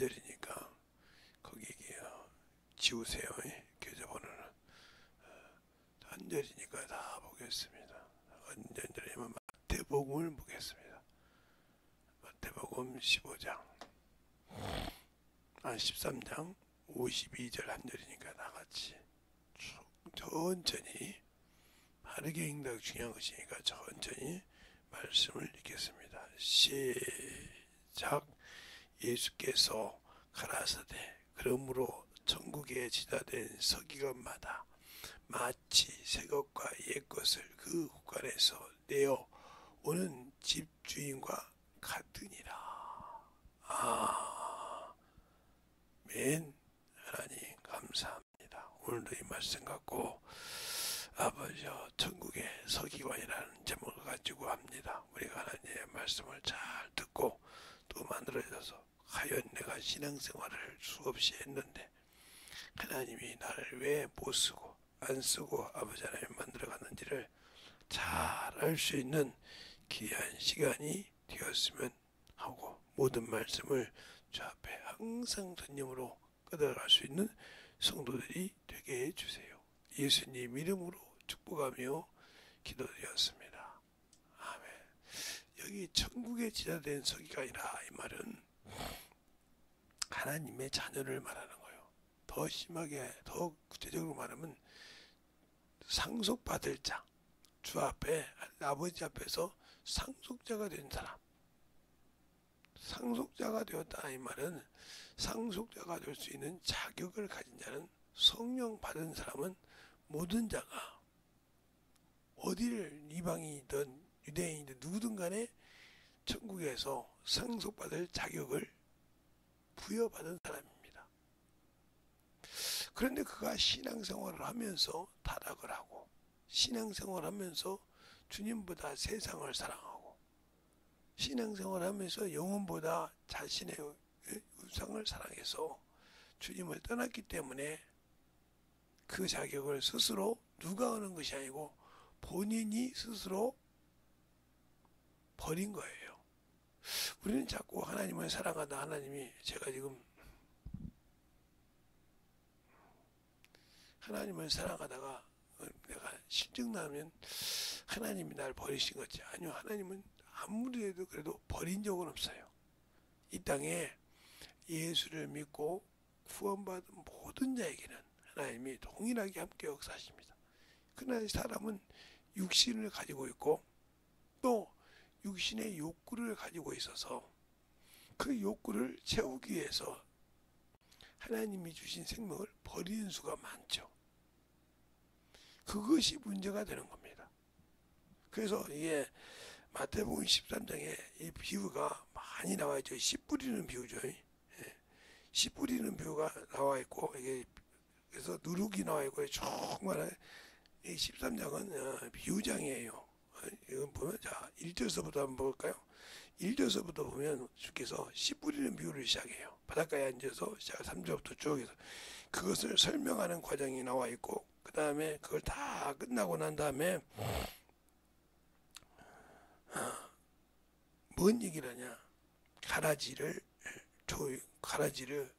단절이니까 거기 지우세요. 계좌번호는 단절이니까 다 보겠습니다. 단절이면 마태복음을 보겠습니다. 마태복음 15장 13장 52절 한 절이니까 다같이 천천히 바르게 읽는 게 중요한 것이니까 천천히 말씀을 읽겠습니다. 시작. 예수께서 가라사대 그러므로 천국에 지다된 서기관마다 마치 새것과 옛것을 그 국간에서 내어 오는 집주인과 같으니라. 아멘. 하나님 감사합니다. 오늘도 이 말씀 갖고 아버지여 천국의 서기관이라는 제목을 가지고 합니다. 우리가 하나님의 말씀을 잘 듣고 또 만들어져서 과연 내가 신앙생활을 수없이 했는데 하나님이 나를 왜 못 쓰고 안 쓰고 아버지 하나님 만들어갔는지를 잘 알 수 있는 귀한 시간이 되었으면 하고 모든 말씀을 주 앞에 항상 전념으로 끌어갈 수 있는 성도들이 되게 해주세요. 예수님 이름으로 축복하며 기도드렸습니다. 아멘. 여기 천국에 지자된 서기관이라 이 말은 하나님의 자녀를 말하는 거예요. 더 심하게 더 구체적으로 말하면 상속받을 자, 주 앞에 아버지 앞에서 상속자가 된 사람, 상속자가 되었다 이 말은 상속자가 될 수 있는 자격을 가진 자는 성령 받은 사람은 모든 자가 어디를 이방인이든 유대인이든 누구든 간에 천국에서 상속받을 자격을 부여받은 사람입니다. 그런데 그가 신앙생활을 하면서 타락을 하고 신앙생활을 하면서 주님보다 세상을 사랑하고 신앙생활을 하면서 영혼보다 자신의 우상을 사랑해서 주님을 떠났기 때문에 그 자격을 스스로 누가 얻는 것이 아니고 본인이 스스로 버린 거예요. 우리는 자꾸 하나님을 사랑하다 하나님이 제가 지금 하나님을 사랑하다가 내가 실증나면 하나님이 날 버리신 거지. 아니요, 하나님은 아무리 해도 그래도 버린 적은 없어요. 이 땅에 예수를 믿고 구원받은 모든 자에게는 하나님이 동일하게 함께 역사하십니다. 그러나 사람은 육신을 가지고 있고 또 육신의 욕구를 가지고 있어서 그 욕구를 채우기 위해서 하나님이 주신 생명을 버리는 수가 많죠. 그것이 문제가 되는 겁니다. 그래서 이게 마태복음 13장에 이 비유가 많이 나와 있죠. 씨 뿌리는 비유죠. 씨 뿌리는 비유가 나와 있고 이게 그래서 누룩이 나와 있고 정말 이 13장은 비유장이에요. 이건 보면 자 1절서부터 한번 볼까요? 1절서부터 보면 주께서 씨 뿌리는 비유를 시작해요. 바닷가에 앉아서 시작 3절부터 쭉 해서 그것을 설명하는 과정이 나와 있고 그 다음에 그걸 다 끝나고 난 다음에 뭔 얘기를 하냐? 가라지를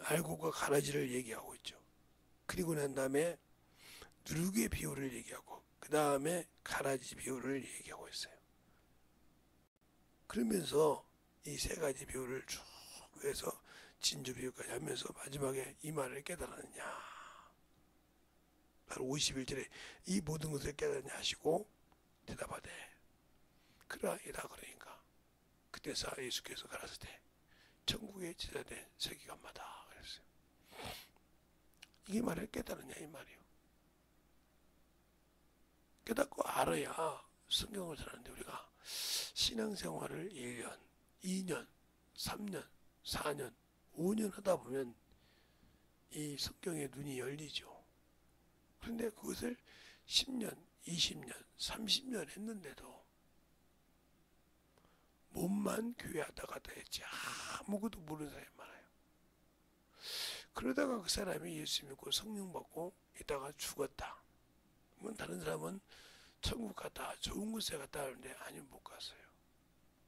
알곡과 가라지를 얘기하고 있죠. 그리고 난 다음에 누룩의 비유를 얘기하고 그 다음에 가라지 비유를 얘기하고 있어요. 그러면서 이 세 가지 비유를 쭉 해서 진주 비유까지 하면서 마지막에 이 말을 깨달았느냐. 바로 51절에 이 모든 것을 깨달았냐 하시고 대답하되 그러하이다 그러니까 그때서 예수께서 가라사대 천국에 지자된 서기관마다 그랬어요. 이게 말을 깨달았냐 이 말이에요. 깨닫고 알아야 성경을 사는데 우리가 신앙생활을 1년, 2년, 3년, 4년, 5년 하다 보면 이 성경의 눈이 열리죠. 그런데 그것을 10년, 20년, 30년 했는데도 몸만 교회하다가 다 했지 아무것도 모르는 사람이 많아요. 그러다가 그 사람이 예수 믿고 성령 받고 있다가 죽었다. 그러면 다른 사람은 천국 갔다 좋은 곳에 갔다 하는데 아니 못 갔어요.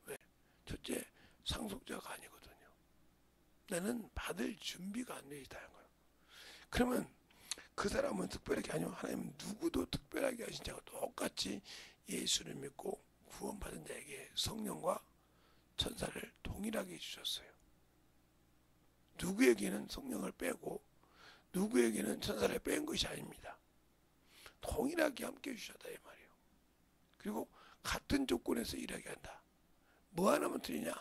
왜? 첫째 상속자가 아니거든요. 나는 받을 준비가 안 되어 있다는 거예요. 그러면 그 사람은 특별하게 아니고 하나님은 누구도 특별하게 하신 자가 똑같이 예수를 믿고 구원받은 자에게 성령과 천사를 동일하게 주셨어요. 누구에게는 성령을 빼고 누구에게는 천사를 뺀 것이 아닙니다. 동일하게 함께 주셨다 이 말이에요. 그리고 같은 조건에서 일하게 한다. 뭐 하나만 틀리냐?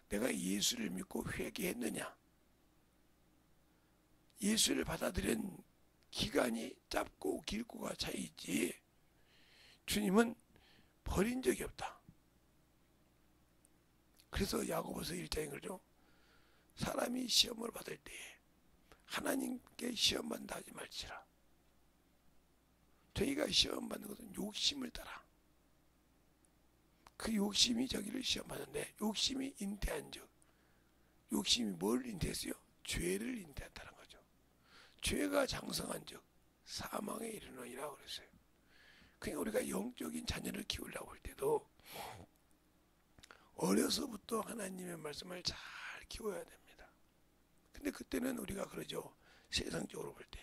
내가 예수를 믿고 회개했느냐? 예수를 받아들인 기간이 짧고 길고가 차이있지 주님은 버린 적이 없다. 그래서 야고보서 1장에 그러죠. 사람이 시험을 받을 때 하나님께 시험 받는다 하지 말지라. 저희가 시험 받는 것은 욕심을 따라. 그 욕심이 저기를 시험 받는데 욕심이 잉태한 적. 욕심이 뭘 잉태했어요? 죄를 잉태한다는 거죠. 죄가 장성한 적 사망에 이르느니라 그랬어요. 그러니까 우리가 영적인 자녀를 키우려고 할 때도 어려서부터 하나님의 말씀을 잘 키워야 됩니다. 근데 그때는 우리가 그러죠. 세상적으로 볼 때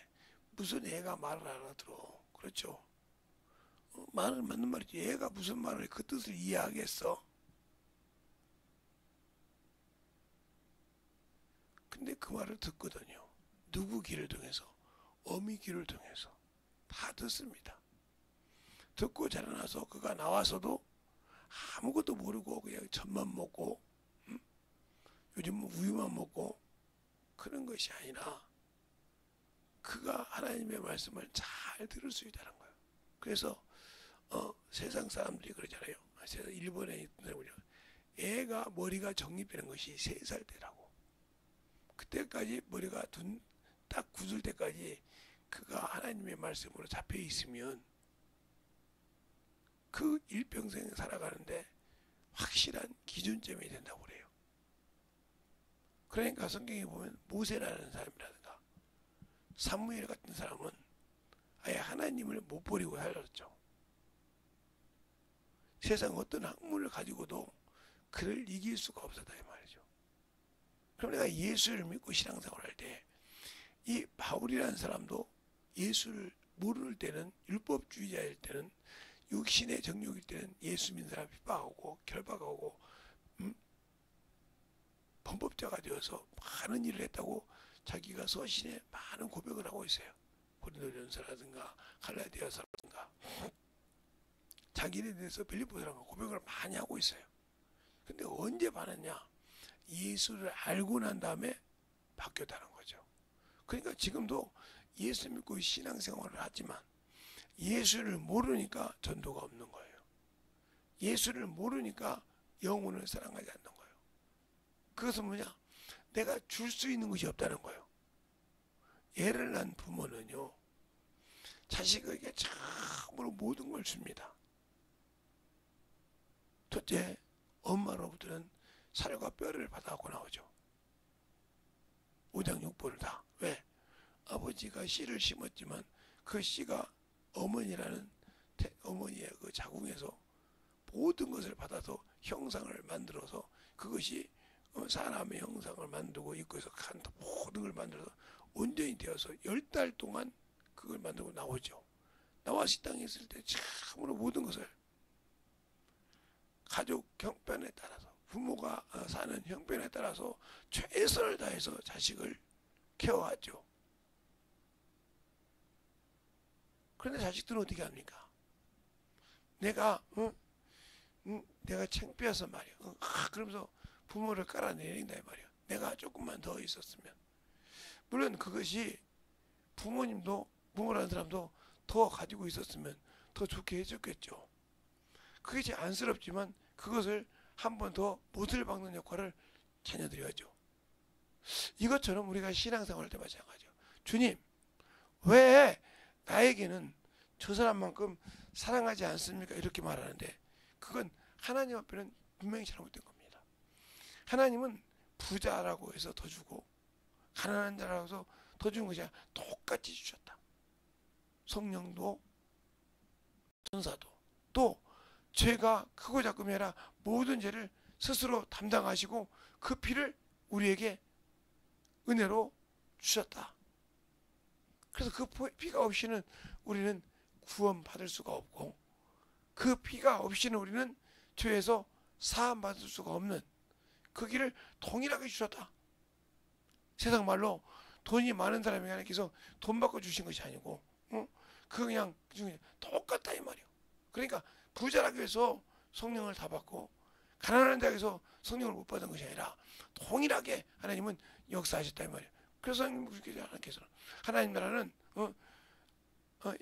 무슨 애가 말을 알아들어. 그렇죠. 말은 맞는 말이지. 애가 무슨 말을 그 뜻을 이해하겠어. 근데 그 말을 듣거든요. 누구 귀를 통해서? 어미 귀를 통해서 다 듣습니다. 듣고 자라나서 그가 나와서도 아무것도 모르고 그냥 젖만 먹고 요즘 우유만 먹고 그런 것이 아니라 그가 하나님의 말씀을 잘 들을 수 있다는 거예요. 그래서 세상 사람들이 그러잖아요. 세상 일본에 있는 사람들이 애가 머리가 정립되는 것이 3살 때라고. 그때까지 머리가 딱 굳을 때까지 그가 하나님의 말씀으로 잡혀 있으면 그 일평생 살아가는데 확실한 기준점이 된다고 그래요. 그러니까 성경에 보면 모세라는 사람이라든가 사무엘 같은 사람은 아예 하나님을 못 버리고 살았죠. 세상 어떤 학문을 가지고도 그를 이길 수가 없었다 이 말이죠. 그럼 내가 예수를 믿고 신앙생활 할 때 이 바울이라는 사람도 예수를 모를 때는 율법주의자일 때는 육신의 정욕일 때는 예수 믿는 사람 핍박하고 결박하고 범법자가 되어서 많은 일을 했다고 자기가 서신에 많은 고백을 하고 있어요. 고린도전서라든가 갈라디아서라든가 자기에 대해서 빌립보서라든가 고백을 많이 하고 있어요. 근데 언제 받았냐? 예수를 알고 난 다음에 바뀌었다는 거죠. 그러니까 지금도 예수 믿고 신앙생활을 하지만 예수를 모르니까 전도가 없는 거예요. 예수를 모르니까 영혼을 사랑하지 않는 거예요. 그것은 뭐냐? 내가 줄 수 있는 것이 없다는 거예요. 애를 낳은 부모는요, 자식에게 참으로 모든 걸 줍니다. 첫째, 엄마로부터는 살과 뼈를 받아갖고 나오죠. 오장육부를 다. 왜? 아버지가 씨를 심었지만 그 씨가 어머니라는 어머니의 그 자궁에서 모든 것을 받아서 형상을 만들어서 그것이 사람의 형상을 만들고 입구에서 간 모든 걸 만들어서 온전히 되어서 10달 동안 그걸 만들고 나오죠. 나와서 이 땅에 있을 때 참으로 모든 것을 가족 형편에 따라서 부모가 사는 형편에 따라서 최선을 다해서 자식을 케어하죠. 그런데 자식들은 어떻게 합니까? 내가 창피해서 말이야. 그러면서 부모를 깔아내린다 이 말이야. 내가 조금만 더 있었으면. 물론 그것이 부모라는 사람도 더 가지고 있었으면 더 좋게 해줬겠죠. 그것이 안쓰럽지만 그것을 한 번 더 못을 박는 역할을 자녀들이 하죠. 이것처럼 우리가 신앙생활 할 때 마찬가지죠. 주님, 왜 나에게는 저 사람만큼 사랑하지 않습니까? 이렇게 말하는데 그건 하나님 앞에는 분명히 잘못된 겁니다. 하나님은 부자라고 해서 더 주고 가난한 자라고 해서 더 주는 것이 아니라 똑같이 주셨다. 성령도 천사도 또 죄가 크고 작음이 아니라 모든 죄를 스스로 담당하시고 그 피를 우리에게 은혜로 주셨다. 그래서 그 피가 없이는 우리는 구원 받을 수가 없고, 그 피가 없이는 우리는 죄에서 사함 받을 수가 없는 그 길을 동일하게 주셨다. 세상 말로 돈이 많은 사람이 하나님께서 돈 받고 주신 것이 아니고, 그 그냥 똑같다 이 말이요. 그러니까 부자라고 해서 성령을 다 받고 가난한 자에서 성령을 못 받은 것이 아니라 동일하게 하나님은 역사하셨다 이 말이에요. 그래서 하나님께서는 하나님 나라는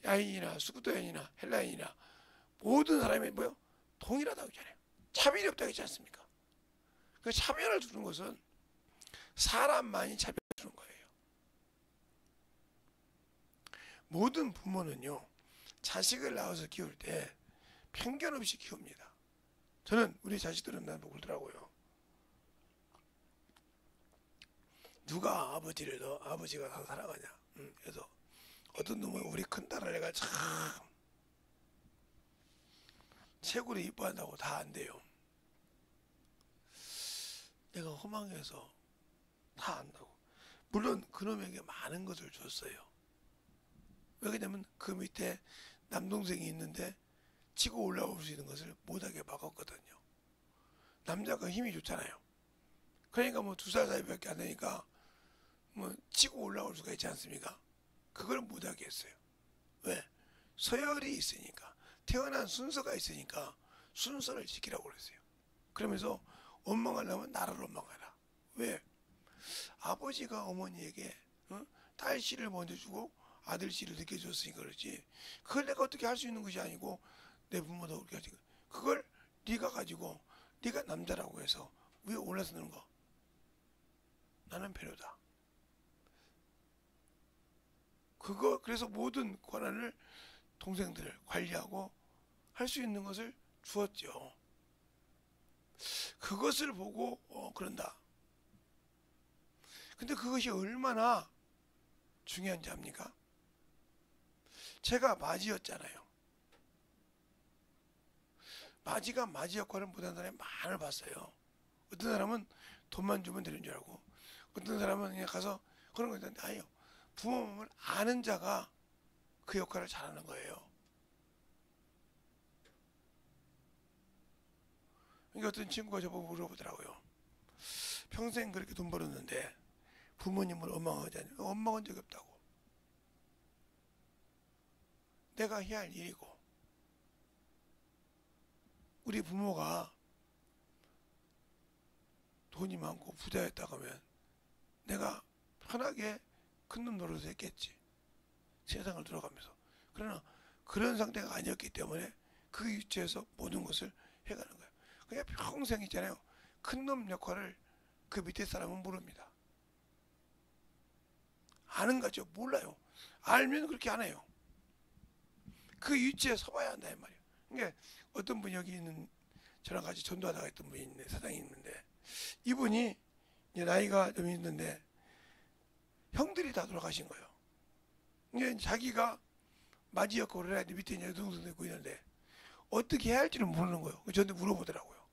야인이나 수구도인이나 헬라인이나 모든 사람이 뭐요? 동일하다고 했잖아요. 차별이 없다고 했지 않습니까? 그 차별을 두는 것은 사람만이 차별을 두는 거예요. 모든 부모는요, 자식을 낳아서 키울 때 편견 없이 키웁니다. 저는 우리 자식들은 나보고 그러더라고요. 누가 아버지가 더 사랑하냐. 그래서 어떤 놈은 우리 큰딸을 내가 참 최고로 이뻐한다고 다 안 돼요. 내가 허망해서 다 안다고. 물론 그놈에게 많은 것을 줬어요. 왜냐면 그 밑에 남동생이 있는데 치고 올라올 수 있는 것을 못하게 막았거든요. 남자가 힘이 좋잖아요. 그러니까 뭐 2살 사이밖에 안 되니까 뭐 치고 올라올 수가 있지 않습니까? 그걸 못하게 했어요. 왜? 서열이 있으니까, 태어난 순서가 있으니까 순서를 지키라고 그랬어요. 그러면서 원망하려면 나를 원망하라. 왜? 아버지가 어머니에게 딸 씨를 먼저 주고 아들 씨를 늦게 줬으니까 그렇지, 그걸 내가 어떻게 할 수 있는 것이 아니고, 내 부모도 그렇게 하지. 그걸 네가 가지고 네가 남자라고 해서 위에 올라서 노는 거, 나는 배려다. 그래서 모든 권한을 동생들을 관리하고 할 수 있는 것을 주었죠. 그것을 보고 그런다. 근데 그것이 얼마나 중요한지 압니까? 제가 마지였잖아요. 마지가 마지 역할을 못하는 사람이 많이 봤어요. 어떤 사람은 돈만 주면 되는 줄 알고, 어떤 사람은 그냥 가서 그런 거 있는데, 아니요. 부모 마음을 아는 자가 그 역할을 잘하는 거예요. 그러니까 어떤 친구가 저보고 물어보더라고요. 평생 그렇게 돈 벌었는데 부모님을 원망하지 않냐? 원망한 적이 없다고. 내가 해야 할 일이고, 우리 부모가 돈이 많고 부자였다고 하면 내가 편하게 큰 놈 노릇을 했겠지. 세상을 돌아가면서. 그러나 그런 상태가 아니었기 때문에 그 위치에서 모든 것을 해가는 거예요. 그냥 평생 있잖아요. 큰 놈 역할을 그 밑에 사람은 모릅니다. 아는 거죠. 몰라요. 알면 그렇게 안 해요. 그 위치에 서봐야 한다 이 말이에요. 그러니까 어떤 분이 여기 있는, 저랑 같이 전도하다가 했던 분이 있는데, 사장이 있는데, 이분이 이제 나이가 좀 있는데 형들이 다 돌아가신 거예요. 이제 자기가 맞이 역할을 해야 돼. 밑에 이제 여동생도 있고 있는데 어떻게 해야 할지를 모르는 거예요. 저한테 물어보더라고요.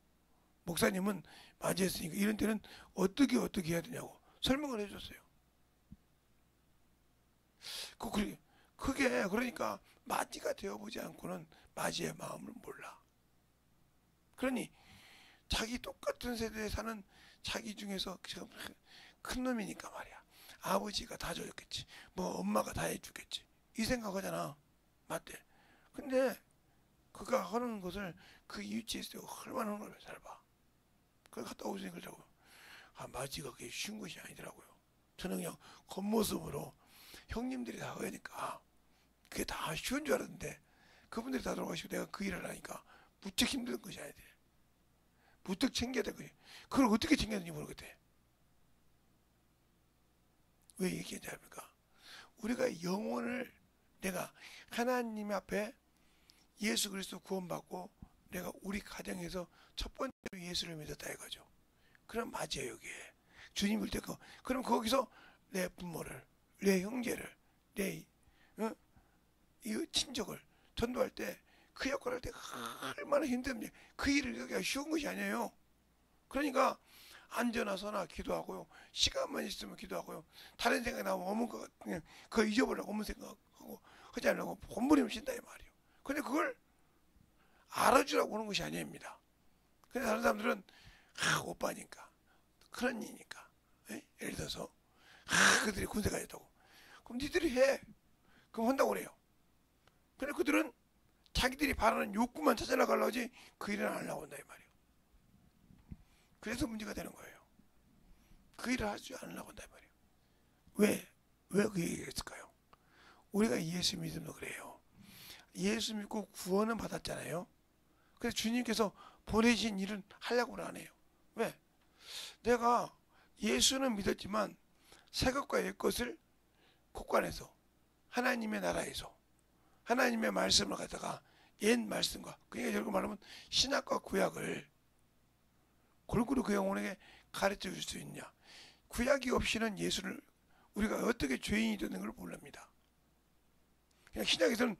목사님은 맞이했으니까 이런 때는 어떻게 해야 되냐고 설명을 해줬어요. 그게 그러니까 맞이가 되어보지 않고는 맞이의 마음을 몰라. 그러니 자기 똑같은 세대에 사는 자기 중에서 큰 놈이니까 말이야. 아버지가 다 줘줬겠지. 뭐 엄마가 다 해주겠지. 이 생각하잖아. 맞대. 근데 그가 하는 것을 그 위치에서 얼마나 하는 걸 잘 봐. 그걸 갔다 오시는 거라고요. 맞이가 그게 쉬운 것이 아니더라고요. 저는 그냥 겉모습으로 형님들이 다 하니까 그게 다 쉬운 줄 알았는데, 그분들이 다 돌아가시고 내가 그 일을 하니까 무척 힘든 것이 아니야. 무척 챙겨야 될 거지. 그걸 어떻게 챙겨야 되는지 모르겠대. 왜 얘기하는지 압니까? 우리가 영혼을, 내가 하나님 앞에 예수 그리스도 구원받고 내가 우리 가정에서 첫 번째로 예수를 믿었다 이거죠. 그럼 맞아요. 여기에 주님 볼 때 그럼 거기서 내 부모를, 내 형제를, 내 이 친족을 전도할 때 그 역할을 할 때 얼마나 힘든지, 그 일을 여기가 쉬운 것이 아니에요. 그러니까 앉아나서나 기도하고요. 시간만 있으면 기도하고요. 다른 생각이 나면 어문 거 그냥 그거 잊어버리려고 어문 생각하고 하지 않으려고 본부림 신다 이 말이에요. 근데 그걸 알아주라고 하는 것이 아닙니다. 근데 다른 사람들은 오빠니까 그런 일이니까 예를 들어서 그들이 군대가 있다고 그럼 니들이 해. 그럼 한다고 그래요. 근데 그들은 자기들이 바라는 욕구만 찾아나가려고 하지 그 일은 안 하려고 한다 이 말이에요. 그래서 문제가 되는 거예요. 그 일을 하지 않으려고 한다 이 말이에요. 왜 그 얘기가 있을까요? 우리가 예수 믿으면 그래요. 예수 믿고 구원은 받았잖아요. 그래서 주님께서 보내신 일은 하려고는 안 해요. 왜? 내가 예수는 믿었지만 새 것과 옛 것을 곳간에서 하나님의 나라에서 하나님의 말씀을 갖다가 옛 말씀과 그러니까 결국 말하면 신약과 구약을 골고루 그 영혼에게 가르쳐 줄 수 있냐. 구약이 없이는 예수를 우리가 어떻게 죄인이 되는 걸 모릅니다. 그냥 신약에서는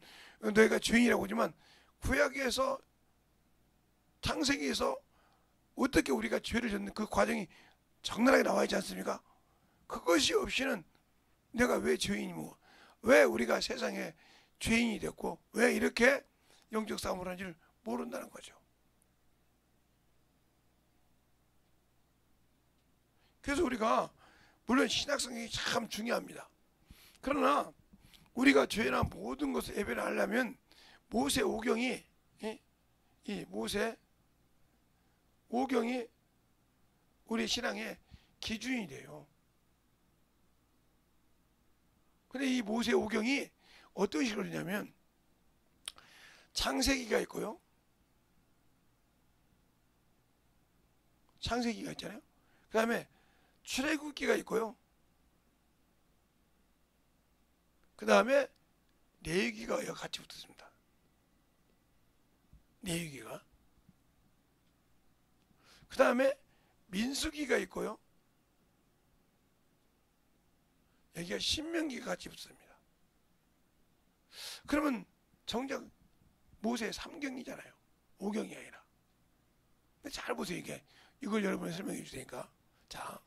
너희가 죄인이라고 하지만 구약에서 창세기에서 어떻게 우리가 죄를 졌는 그 과정이 적나라하게 나와 있지 않습니까? 그것이 없이는 내가 왜 죄인이고 왜 우리가 세상에 죄인이 됐고 왜 이렇게 영적 싸움을 하는지를 모른다는 거죠. 그래서 우리가 물론 신학성경이 참 중요합니다. 그러나 우리가 죄나 모든 것을 예배를 하려면 모세 오경이 이 모세 오경이 우리 신앙의 기준이 돼요. 근데 이 모세 오경이 어떤 식으로 되냐면 창세기가 있고요. 창세기가 있잖아요. 그 다음에 출애굽기가 있고요. 그 다음에 레위기가 같이 붙었습니다. 레위기가. 그 다음에 민수기가 있고요. 여기가 신명기가 같이 붙습니다. 그러면 정작 모세 3경이잖아요. 5경이 아니라. 근데 잘 보세요. 이걸 여러분이 설명해 주시니까. 자,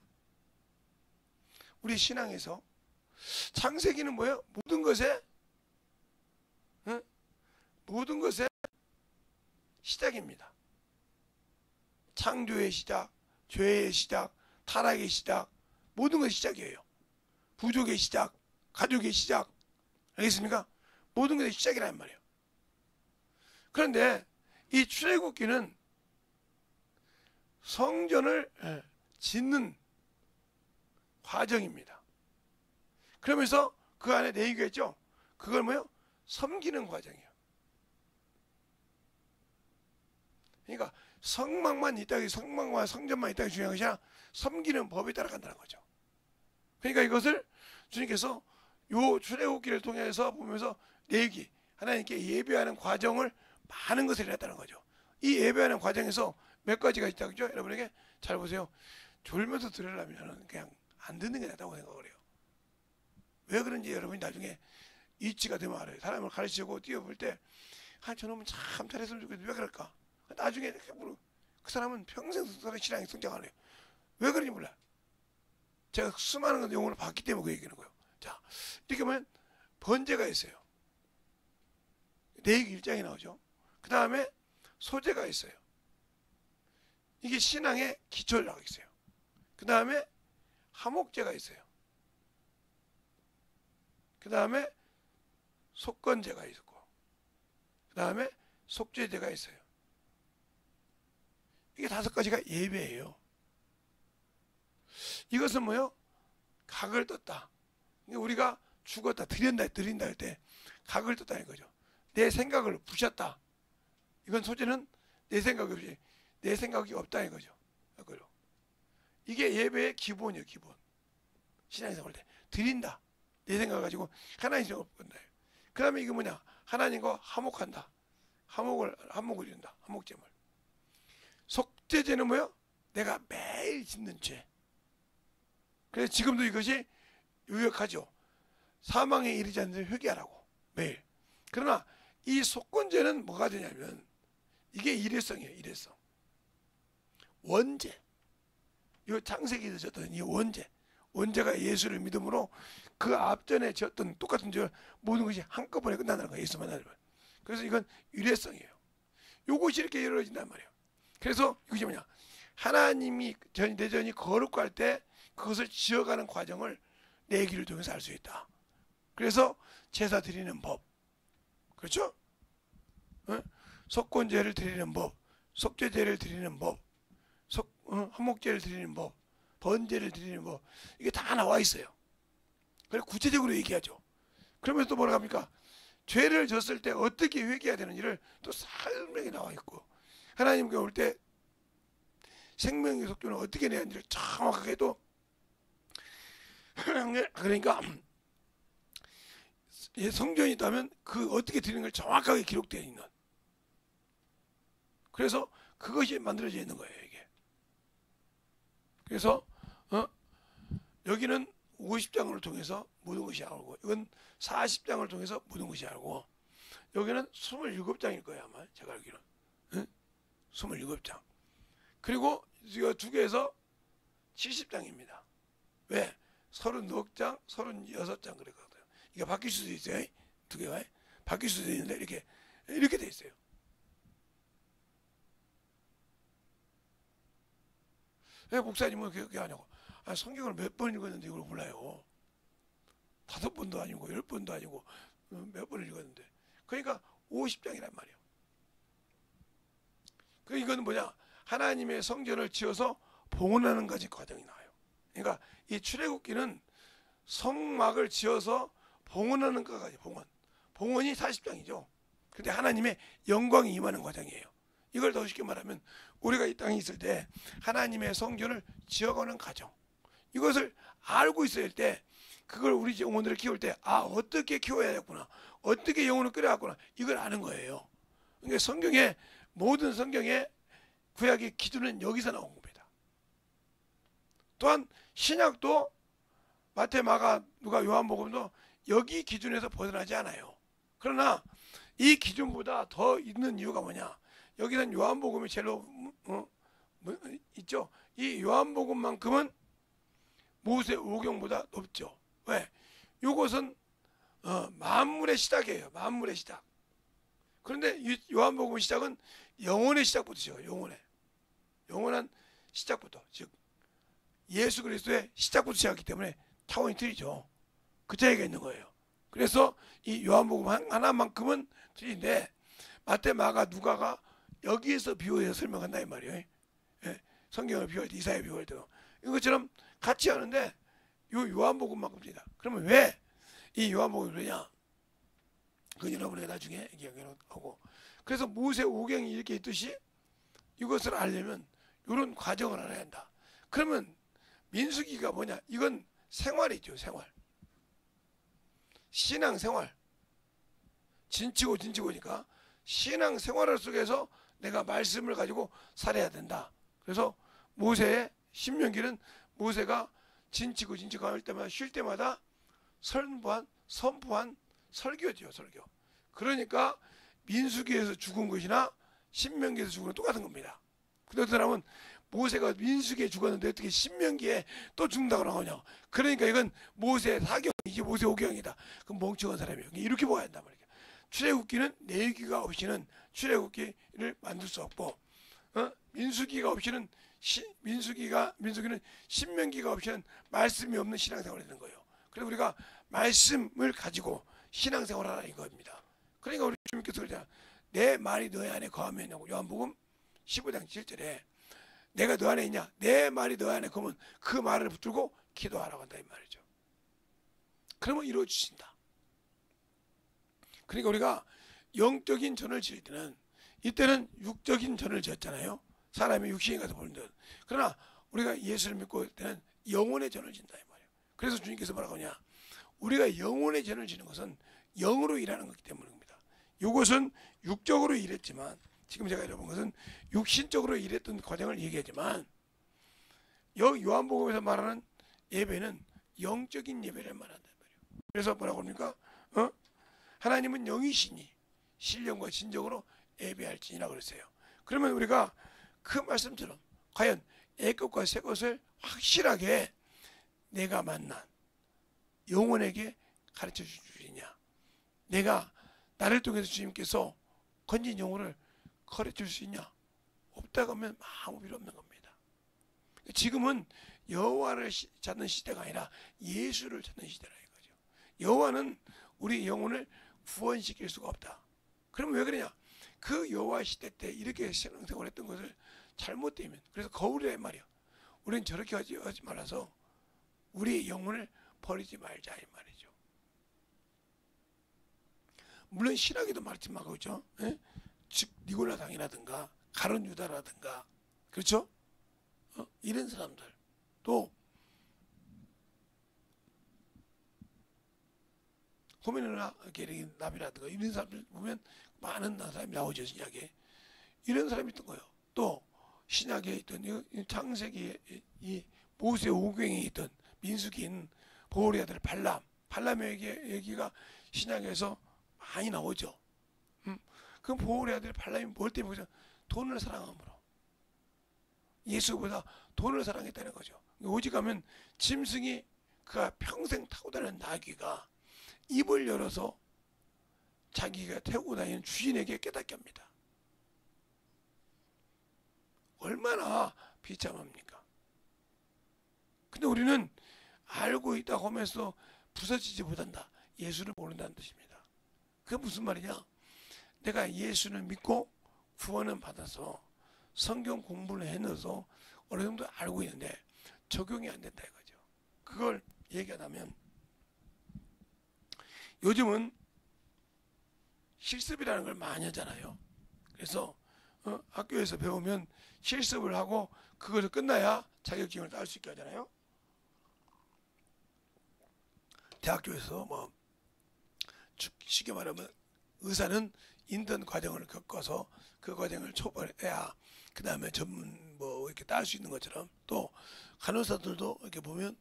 우리 신앙에서 창세기는 뭐예요? 모든 것의 시작입니다. 창조의 시작, 죄의 시작, 타락의 시작, 모든 것의 시작이에요. 부족의 시작, 가족의 시작, 알겠습니까? 모든 것의 시작이란 말이에요. 그런데 이 출애굽기는 성전을 짓는 과정입니다. 그러면서 그 안에 레위기가 있죠. 그걸 뭐예요? 섬기는 과정이에요. 그러니까 성막만 있다, 성막과 성전만 있다가 중요한 것이 아니라 섬기는 법에 따라간다는 거죠. 그러니까 이것을 주님께서 요 출애굽기를 통해서 보면서 레위기 하나님께 예배하는 과정을 많은 것을 했다는 거죠. 이 예배하는 과정에서 몇 가지가 있다고 그죠? 여러분에게 잘 보세요. 졸면서 들으려면 그냥 안 듣는 게 낫다고 생각을 해요. 왜 그런지 여러분이 나중에 이치가 되면 알아요. 사람을 가르치고 뛰어볼 때 저놈은 참 잘했으면 좋겠는데 왜 그럴까? 나중에 그 사람은 평생 신앙이 성장 안 해요. 왜 그런지 몰라요. 제가 수많은 용어를 봤기 때문에 그 얘기하는 거예요. 자, 이렇게 보면 번제가 있어요. 레위기 1장에 나오죠. 그 다음에 소제가 있어요. 이게 신앙의 기초라고 있어요. 그 다음에 하목제가 있어요. 그 다음에 속건제가 있고 그 다음에 속죄제가 있어요. 이게 5가지가 예배예요. 이것은 뭐요? 각을 떴다. 우리가 죽었다, 드린다 할 때 각을 떴다는 거죠. 내 생각을 부셨다. 이건 소제는 내 생각이 없이 내 생각이 없다는 거죠. 이게 예배의 기본이에요. 기본. 신앙생활 때 드린다. 내 생각을 가지고 하나님 생각을 본다. 그 다음에 이게 뭐냐? 하나님과 화목한다. 화목을 이룬다. 화목제물. 속죄제는 뭐예요? 내가 매일 짓는 죄. 그래서 지금도 이것이 유력하죠. 사망에 이르지 않는 회개하라고 매일. 그러나 이 속건제는 뭐가 되냐면 이게 일회성이에요. 일회성. 원죄. 이 창세기에서 졌던 이 원죄가 예수를 믿음으로 그 앞전에 졌던 똑같은 죄 모든 것이 한꺼번에 끝난다는 거예요. 예수 만나는 거예요. 그래서 이건 유례성이에요. 요것이 이렇게 이루어진단 말이에요. 그래서 이것이 뭐냐? 하나님이 대전이 거룩할 때 그것을 지어가는 과정을 내기를 통해서 알 수 있다. 그래서 제사 드리는 법, 그렇죠? 속건제를 드리는 법, 속죄제를 드리는 법, 한목제를 드리는 법, 번제를 드리는 법, 이게 다 나와 있어요. 그래서 구체적으로 얘기하죠. 그러면서 또 뭐라 합니까? 죄를 졌을 때 어떻게 회개해야 되는지를 또 설명이 나와 있고, 하나님께 올 때 생명의 속죄는 어떻게 내야 하는지를 정확하게 또 그러니까 성전이 있다면 그 어떻게 드리는 걸 정확하게 기록되어 있는, 그래서 그것이 만들어져 있는 거예요, 이게. 그래서 여기는 50장을 통해서 모든 것이 알고, 이건 40장을 통해서 모든 것이 알고, 여기는 27장일 거예요, 아마 제가 알기로는. 27장. 그리고 이거 두 개에서 70장입니다. 왜? 39장, 36장 그랬거든요. 이게 바뀔 수도 있어요. 두 개가 바뀔 수도 있는데 이렇게 돼 있어요. 왜 목사님은 그렇게 하냐고. 성경을 몇 번 읽었는데 이걸 몰라요. 5번도 아니고 10번도 아니고 몇 번을 읽었는데. 그러니까 50장이란 말이에요. 그 이건 뭐냐? 하나님의 성전을 지어서 봉헌하는 가지 과정이 나와요. 그러니까 이 출애굽기는 성막을 지어서 봉헌하는 것까지 봉헌이 40장이죠. 근데 하나님의 영광이 임하는 과정이에요. 이걸 더 쉽게 말하면 우리가 이 땅에 있을 때 하나님의 성전을 지어가는 과정, 이것을 알고 있어야 할 때, 그걸 우리 영혼들을 키울 때 어떻게 키워야겠구나, 어떻게 영혼을 끌어야겠구나, 이걸 아는 거예요. 그러니까 모든 성경의 구약의 기준은 여기서 나온 겁니다. 또한 신약도 마태, 마가, 누가, 요한복음도 여기 기준에서 벗어나지 않아요. 그러나 이 기준보다 더 있는 이유가 뭐냐? 여기는 요한복음이 제일로 있죠. 이 요한복음만큼은 모세오경보다 높죠. 왜? 이것은 만물의 시작이에요. 만물의 시작. 그런데 이 요한복음 시작은 영혼의 시작부터죠. 영원한 시작부터, 즉 예수 그리스도의 시작부터 시작했기 때문에 차원이 틀리죠. 그 차이가 있는 거예요. 그래서 이 요한복음 하나만큼은 틀린데 마태, 마가, 누가가 여기에서 비유해서 설명한다 이 말이에요. 예, 성경을 비유할 때, 이사야 비유할 때도 이것처럼 같이 하는데 요한복음만큼 틀리다. 그러면 왜 이 요한복음이 그러냐? 그건 여러분에게 나중에 얘기하고, 그래서 모세오경이 이렇게 있듯이 이것을 알려면 이런 과정을 알아야 한다. 그러면 민수기가 뭐냐? 이건 생활이죠. 생활, 신앙생활. 진치고니까 신앙생활 속에서 내가 말씀을 가지고 살아야 된다. 그래서 모세의 신명기는 모세가 진치고 할 때마다, 쉴 때마다 선포한 설교죠. 설교. 그러니까 민수기에서 죽은 것이나 신명기에서 죽은 건 똑같은 겁니다. 근데 어떤 사람은 모세가 민수기에 죽었는데 어떻게 신명기에 또 죽는다고 나오냐? 그러니까 이건 모세 사경이지 모세오경이다. 그럼 멍청한 사람이에요. 이렇게 봐야 한단 말이에요. 출애굽기는 내기가 없이는 출애굽기를 만들 수 없고, 민수기가 없이는 민수기는 신명기가 없이는 말씀이 없는 신앙생활이 되는 거예요. 그래서 우리가 말씀을 가지고 신앙생활을 하라 이겁니다. 그러니까 우리 주님께서 그러잖아. 내 말이 너희 안에 거하면, 요한복음 15장 7절에 내가 너 안에 있냐? 내 말이 너 안에 거면 그 말을 붙들고 기도하라고 한다 이 말이죠. 그러면 이루어지신다. 그러니까 우리가 영적인 전을 지을 때는, 이때는 육적인 전을 지었잖아요. 사람이 육신에 가서 보는 듯. 그러나 우리가 예수를 믿고 할 때는 영혼의 전을 진다 이 말이에요. 그래서 주님께서 뭐라고 하냐? 우리가 영혼의 전을 지는 것은 영으로 일하는 것이기 때문입니다. 이것은 육적으로 일했지만, 지금 제가 여러분 것은 육신적으로 일했던 과정을 얘기하지만, 여기 요한복음에서 말하는 예배는 영적인 예배를 말한단 말이에요. 그래서 뭐라고 합니까? 하나님은 영이시니 신령과 진정으로 예배할지니라 그랬어요. 그러면 우리가 그 말씀처럼 과연 A것과 C것을 확실하게 내가 만난 영혼에게 가르쳐 주시냐, 내가 나를 통해서 주님께서 건진 영혼을 가르쳐 줄 수 있냐? 없다고 하면 아무 필요 없는 겁니다. 지금은 여호와를 찾는 시대가 아니라 예수를 찾는 시대라 이거죠. 여호와는 우리 영혼을 구원시킬 수가 없다. 그러면 왜 그러냐? 그 여호와 시대 때 이렇게 신앙생활 했던 것을 잘못되면, 그래서 거울이란 말이야. 우리는 저렇게 하지 말아서 우리 영혼을 버리지 말자 이 말이죠. 물론 신학에도 말했지만 그렇죠. 예? 즉 니고라당이라든가 가룟 유다라든가 그렇죠. 이런 사람들, 또 호메네나 나비라든가 이런 사람들 보면 많은 사람이 나오죠. 신약에 이런 사람이 있던 거예요. 또 신약에 있던 창세기에 이 모세 오경에 있던 민수기인 보홀의 아들 발람의 얘기가 신약에서 많이 나오죠. 그 보홀의 아들 발람이 뭘 때문에 돈을 사랑함으로 예수보다 돈을 사랑했다는 거죠. 오직 가면 짐승이 그가 평생 타고 다니는 나귀가 입을 열어서 자기가 태우고 다니는 주인에게 깨닫게 합니다. 얼마나 비참합니까? 근데 우리는 알고 있다고 하면서 부서지지 못한다. 예수를 모른다는 뜻입니다. 그게 무슨 말이냐? 내가 예수를 믿고 구원은 받아서 성경 공부를 해넣어서 어느 정도 알고 있는데 적용이 안 된다 이거죠. 그걸 얘기하자면 요즘은 실습이라는 걸 많이 하잖아요. 그래서 학교에서 배우면 실습을 하고 그것을 끝나야 자격증을 딸 수 있게 하잖아요. 대학교에서 뭐 쉽게 말하면 의사는 인턴 과정을 겪어서 그 과정을 초벌해야 그 다음에 전문 뭐 이렇게 딸 수 있는 것처럼, 또 간호사들도 이렇게 보면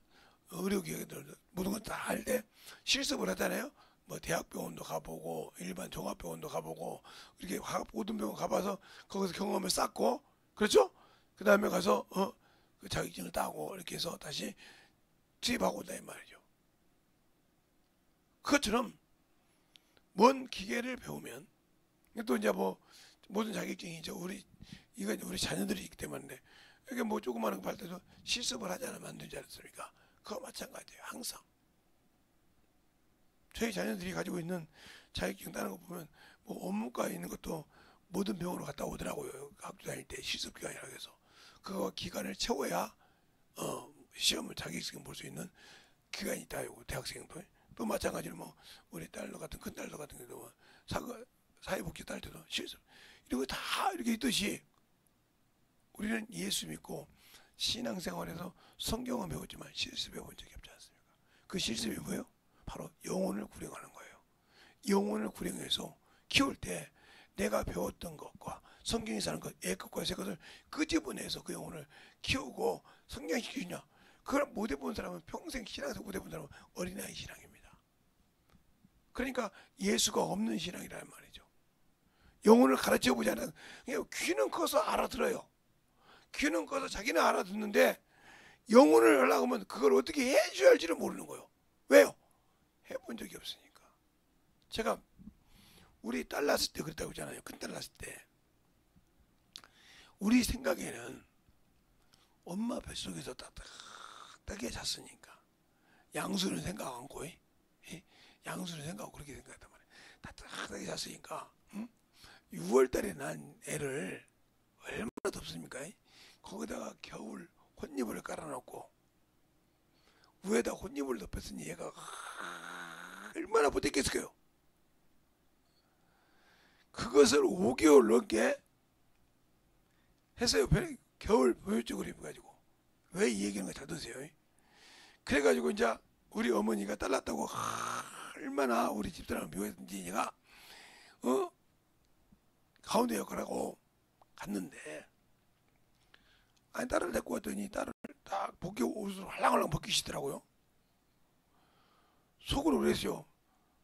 의료기관들 모든 걸 다 할 때 실습을 하잖아요. 뭐 대학병원도 가보고 일반 종합병원도 가보고 이렇게 모든 병원 가봐서 거기서 경험을 쌓고, 그렇죠? 그 다음에 가서 그 자격증을 따고 이렇게 해서 다시 투입하고 온다 이 말이죠. 그것처럼 뭔 기계를 배우면 또 이제 뭐 모든 자격증이죠. 이건 우리 자녀들이 있기 때문에 이게 뭐 조그마한 거 할 때도 실습을 하지 않으면 안 되지 않습니까? 그거 마찬가지예요. 항상 저희 자녀들이 가지고 있는 자격증 따는 거 보면 뭐 업무과에 있는 것도 모든 병원으로 갔다 오더라고요. 학교 다닐 때 실습 기간이라고 해서 그거 기간을 채워야 시험을 자격증 볼 수 있는 기간이 있다. 대학생도 또 마찬가지로 뭐 우리 딸도 같은 큰 딸도 같은 경우도 뭐 사회복지 딸 때도 실습 이런 거 다 이렇게 있듯이 우리는 예수 믿고 신앙생활에서 성경은 배웠지만 실습해 본 적이 없지 않습니까? 그 실습이 뭐예요? 바로 영혼을 구령하는 거예요. 영혼을 구령해서 키울 때 내가 배웠던 것과 성경에서 하는 것, A것과 C것을 끄집어내서 그 영혼을 키우고 성장시키냐. 그걸 못 해본 사람은 평생 신앙에서 못 해본 사람은 어린아이 신앙입니다. 그러니까 예수가 없는 신앙이라는 말이죠. 영혼을 가르쳐보지 않는, 귀는 커서 알아들어요. 귀는 커서 자기는 알아듣는데 영혼을 하려고 하면 그걸 어떻게 해줘야 할지를 모르는 거예요. 왜요? 해본 적이 없으니까. 제가 우리 딸 낳았을 때 그랬다고 하잖아요. 큰 딸 낳았을 때 우리 생각에는 엄마 뱃속에서 따뜻하게 잤으니까 양수는 생각 않고 양수는 생각하고 그렇게 생각했단 말이에요. 따뜻하게 잤으니까 6월달에 난 애를 얼마나 덥습니까? 거기다가 겨울 혼이불을 깔아놓고 위에다 혼이불을 덮였으니 얘가 얼마나 버텼겠어요. 그것을 5개월 넘게 했어요. 겨울 보혈적으로 입어가지고. 왜 이 얘기하는 거 잘 드세요. 그래가지고 이제 우리 어머니가 딸 낳았다고 얼마나 우리 집사람을 미워했는지 얘가 가운데 역할하고 갔는데, 아니 딸을 데리고 왔더니 딸을 딱 옷을 활랑활랑 벗기시더라고요. 속으로 그랬어요.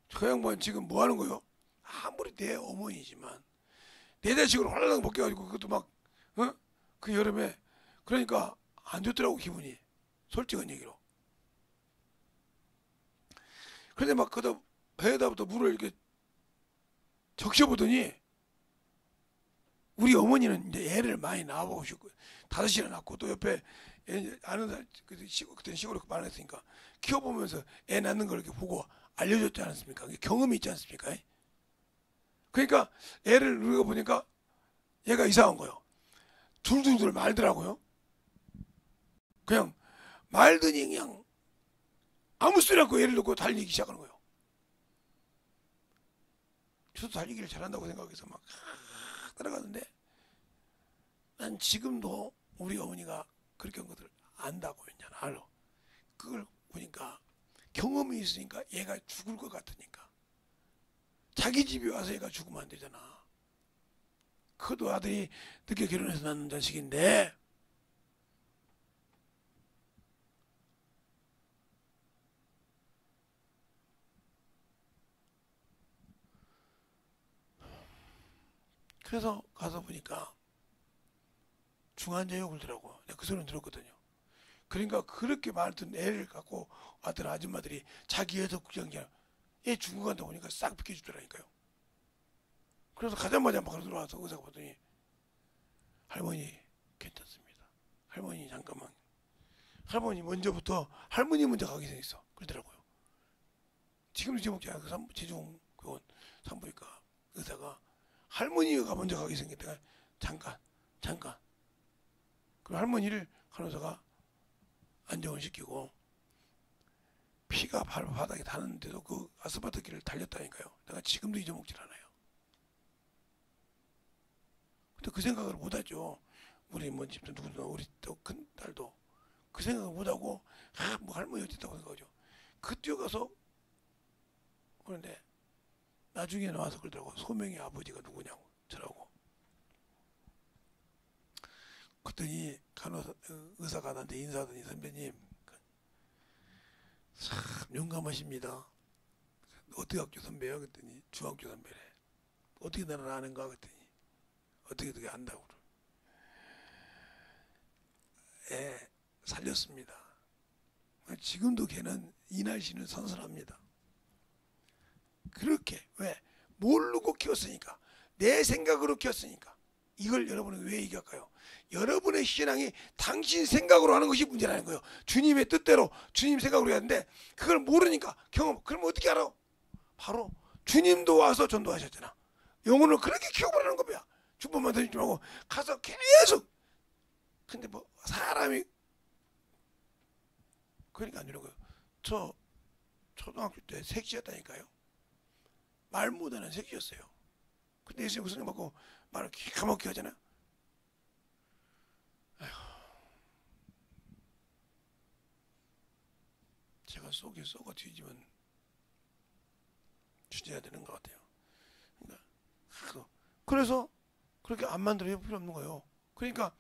저 양반 지금 뭐 하는 거요? 아무리 내 어머니지만 내 자식으로 활랑 벗겨가지고 그것도 막 그 여름에, 그러니까 안 좋더라고 기분이. 솔직한 얘기로. 그런데 막 그다 배에다부터 물을 이렇게 적셔보더니 우리 어머니는 이제 애를 많이 낳아보시고 5이나 낳고 또 옆에 아는 사람 그때 시골에 많이 했으니까 키워보면서 애 낳는 걸 이렇게 보고 알려줬지 않았습니까? 경험이 있지 않습니까? 그러니까 애를 우리가 보니까 얘가 이상한 거예요. 둘둘둘 말더라고요. 그냥 말더니 그냥 아무 소리 않고 애를 놓고 달리기 시작하는 거예요. 저도 달리기를 잘한다고 생각해서 막 따라가는데 난 지금도 우리 어머니가 그렇게 한 것을 안다고 했냐 알아. 그걸 보니까 경험이 있으니까 얘가 죽을 것 같으니까 자기 집에 와서 얘가 죽으면 안 되잖아. 그도 아들이 늦게 결혼해서 낳는 자식인데 그래서 가서 보니까 중환자에 울더라고. 내가 그 소리는 들었거든요. 그러니까 그렇게 말던 애를 갖고 왔던 아줌마들이 자기 애도 구경이야. 얘 죽어간다고 보니까 싹 비켜주더라니까요. 그래서 가자마자 막 들어와서 의사가 보더니 할머니 괜찮습니다. 할머니 잠깐만. 할머니 먼저부터 할머니 먼저 가게 돼 있어. 그러더라고요. 지금도 제목자 제중 그건 산부인과 의사가 할머니가 먼저 가게 생겼다가 잠깐. 그 할머니를 간호사가 안정을 시키고 피가 바닥에 닿는데도 그 아스팔트 길을 달렸다니까요. 내가 지금도 잊어먹질 않아요. 근데 그 생각을 못하죠. 우리 뭐 집도 누구도 우리 또 큰 딸도 그 생각을 못하고 뭐 할머니 어쨌다고 생각하죠. 그 뛰어가서 그런데 나중에 나와서 그러더라고. 소명이 아버지가 누구냐고 저라고. 그랬더니 간호사 의사가 나한테 인사하더니 선배님 참 용감하십니다. 어떻게 학교 선배야? 그랬더니 중학교 선배래. 어떻게 나를 아는가? 그랬더니 어떻게 안다고. 애 살렸습니다. 지금도 걔는 이 날씨는 선선합니다. 그렇게 왜? 모르고 키웠으니까 내 생각으로 키웠으니까. 이걸 여러분은 왜 얘기할까요? 여러분의 신앙이 당신 생각으로 하는 것이 문제라는 거예요. 주님의 뜻대로 주님 생각으로 해야 하는데 그걸 모르니까 경험. 그럼 어떻게 알아? 바로 주님도 와서 전도하셨잖아. 영혼을 그렇게 키워보라는 겁니다. 주법만 던지지 말고 가서 계속. 근데 뭐 사람이 그러니까 안 되는 거예요. 저 초등학교 때 색시였다니까요. 말 못하는 색시였어요. 근데 예수님 무슨 일 받고 말을 기가 막히게 하잖아요. 제가 속이 썩어 뒤지면 주제야 되는 것 같아요. 그래서 그렇게 안 만들어야 필요 없는 거예요. 그러니까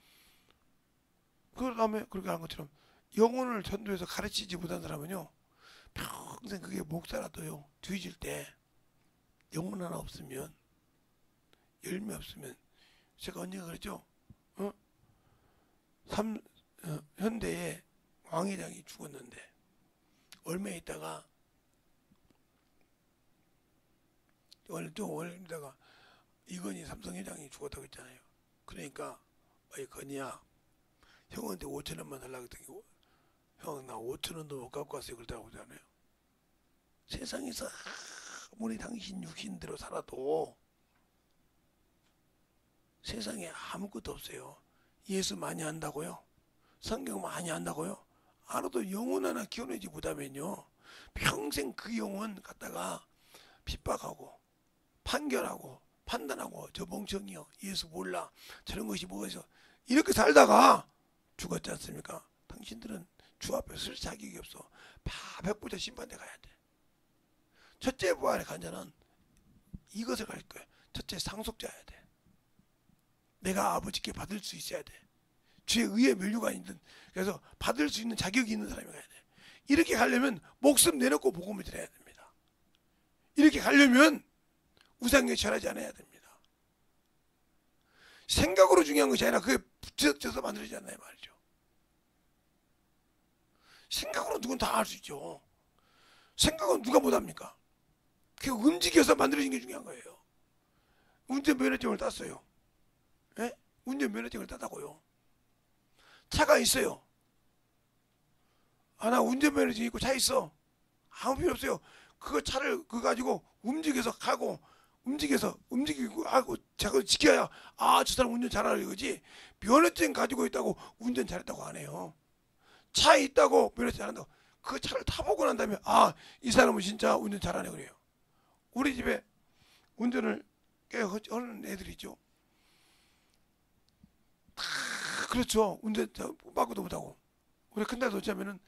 그 다음에 그렇게 하는 것처럼 영혼을 전도해서 가르치지 못한 사람은요 평생 그게 목사라도요 뒤질 때 영혼 하나 없으면 열매 없으면 제가 언젠가 그랬죠. 현대에 왕회장이 죽었는데 얼마 있다가 얼마 있다가 이건희 삼성회장이 죽었다고 했잖아요. 그러니까 어이 건희야 형한테 5,000원만 달라고 했더니 형 나 5,000원도 못 갖고 왔어요 그러더라고 하잖아요. 세상에서 아무리 당신 육신대로 살아도 세상에 아무것도 없어요. 예수 많이 안다고요? 성경 많이 안다고요? 알아도 영혼 하나 키워내지 못하면요 평생 그 영혼 갖다가 핍박하고 판결하고 판단하고 저 멍청이요 예수 몰라 저런 것이 뭐가 있어 이렇게 살다가 죽었지 않습니까? 당신들은 주 앞에 설 자격이 없어. 백보자 심판대 가야 돼. 첫째 부활의 간자는 이것을 갈 거야. 첫째 상속자여야 돼. 내가 아버지께 받을 수 있어야 돼. 주의 의의 면류가 있는 그래서 받을 수 있는 자격이 있는 사람이 가야 돼. 이렇게 가려면 목숨 내놓고 복음을 드려야 됩니다. 이렇게 가려면 우상에 절하지 않아야 됩니다. 생각으로 중요한 것이 아니라 그게 붙여져서 만들어지지 않나요 말이죠. 생각으로 누군 다 할 수 있죠. 생각은 누가 못합니까? 그게 움직여서 만들어진 게 중요한 거예요. 운전면허증을 땄어요. 예? 운전면허증을 땄다고요. 차가 있어요. 나 운전면허증 있고 차 있어. 아무 필요 없어요. 그거 차를 그거 가지고 움직여서 가고 움직이고 하고 자꾸 지켜야 저 사람 운전 잘하는 거지. 면허증 가지고 있다고 운전 잘했다고 안 해요. 차 있다고 면허증 잘한다고. 그 차를 타보고 난 다음에 이 사람은 진짜 운전 잘하네 그래요. 우리 집에 운전을 꽤 하는 애들이 있죠. 다 그렇죠. 운전 빠꾸도 못하고. 우리 큰딸도 어쩌면은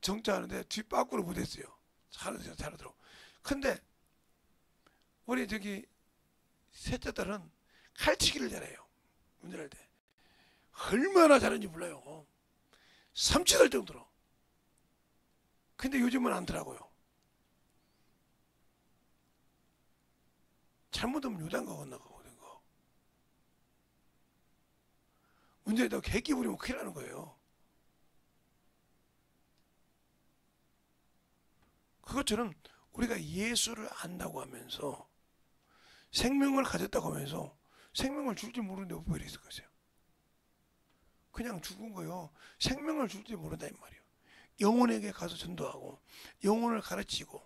정차하는데 뒷바꾸를 못했어요. 잘하더라고. 근데 우리 저기 셋째 딸은 칼치기를 잘해요. 운전할 때. 얼마나 잘하는지 몰라요. 삼치될 정도로. 근데 요즘은 않더라고요. 잘못하면 요단가 건너가거든. 운전에다가 객기 부리면 큰일 나는 거예요. 그것처럼 우리가 예수를 안다고 하면서 생명을 가졌다고 하면서 생명을 줄지 모르는데 왜 있을 것이에요. 그냥 죽은 거요. 생명을 줄지 모른다 이 말이에요. 영혼에게 가서 전도하고 영혼을 가르치고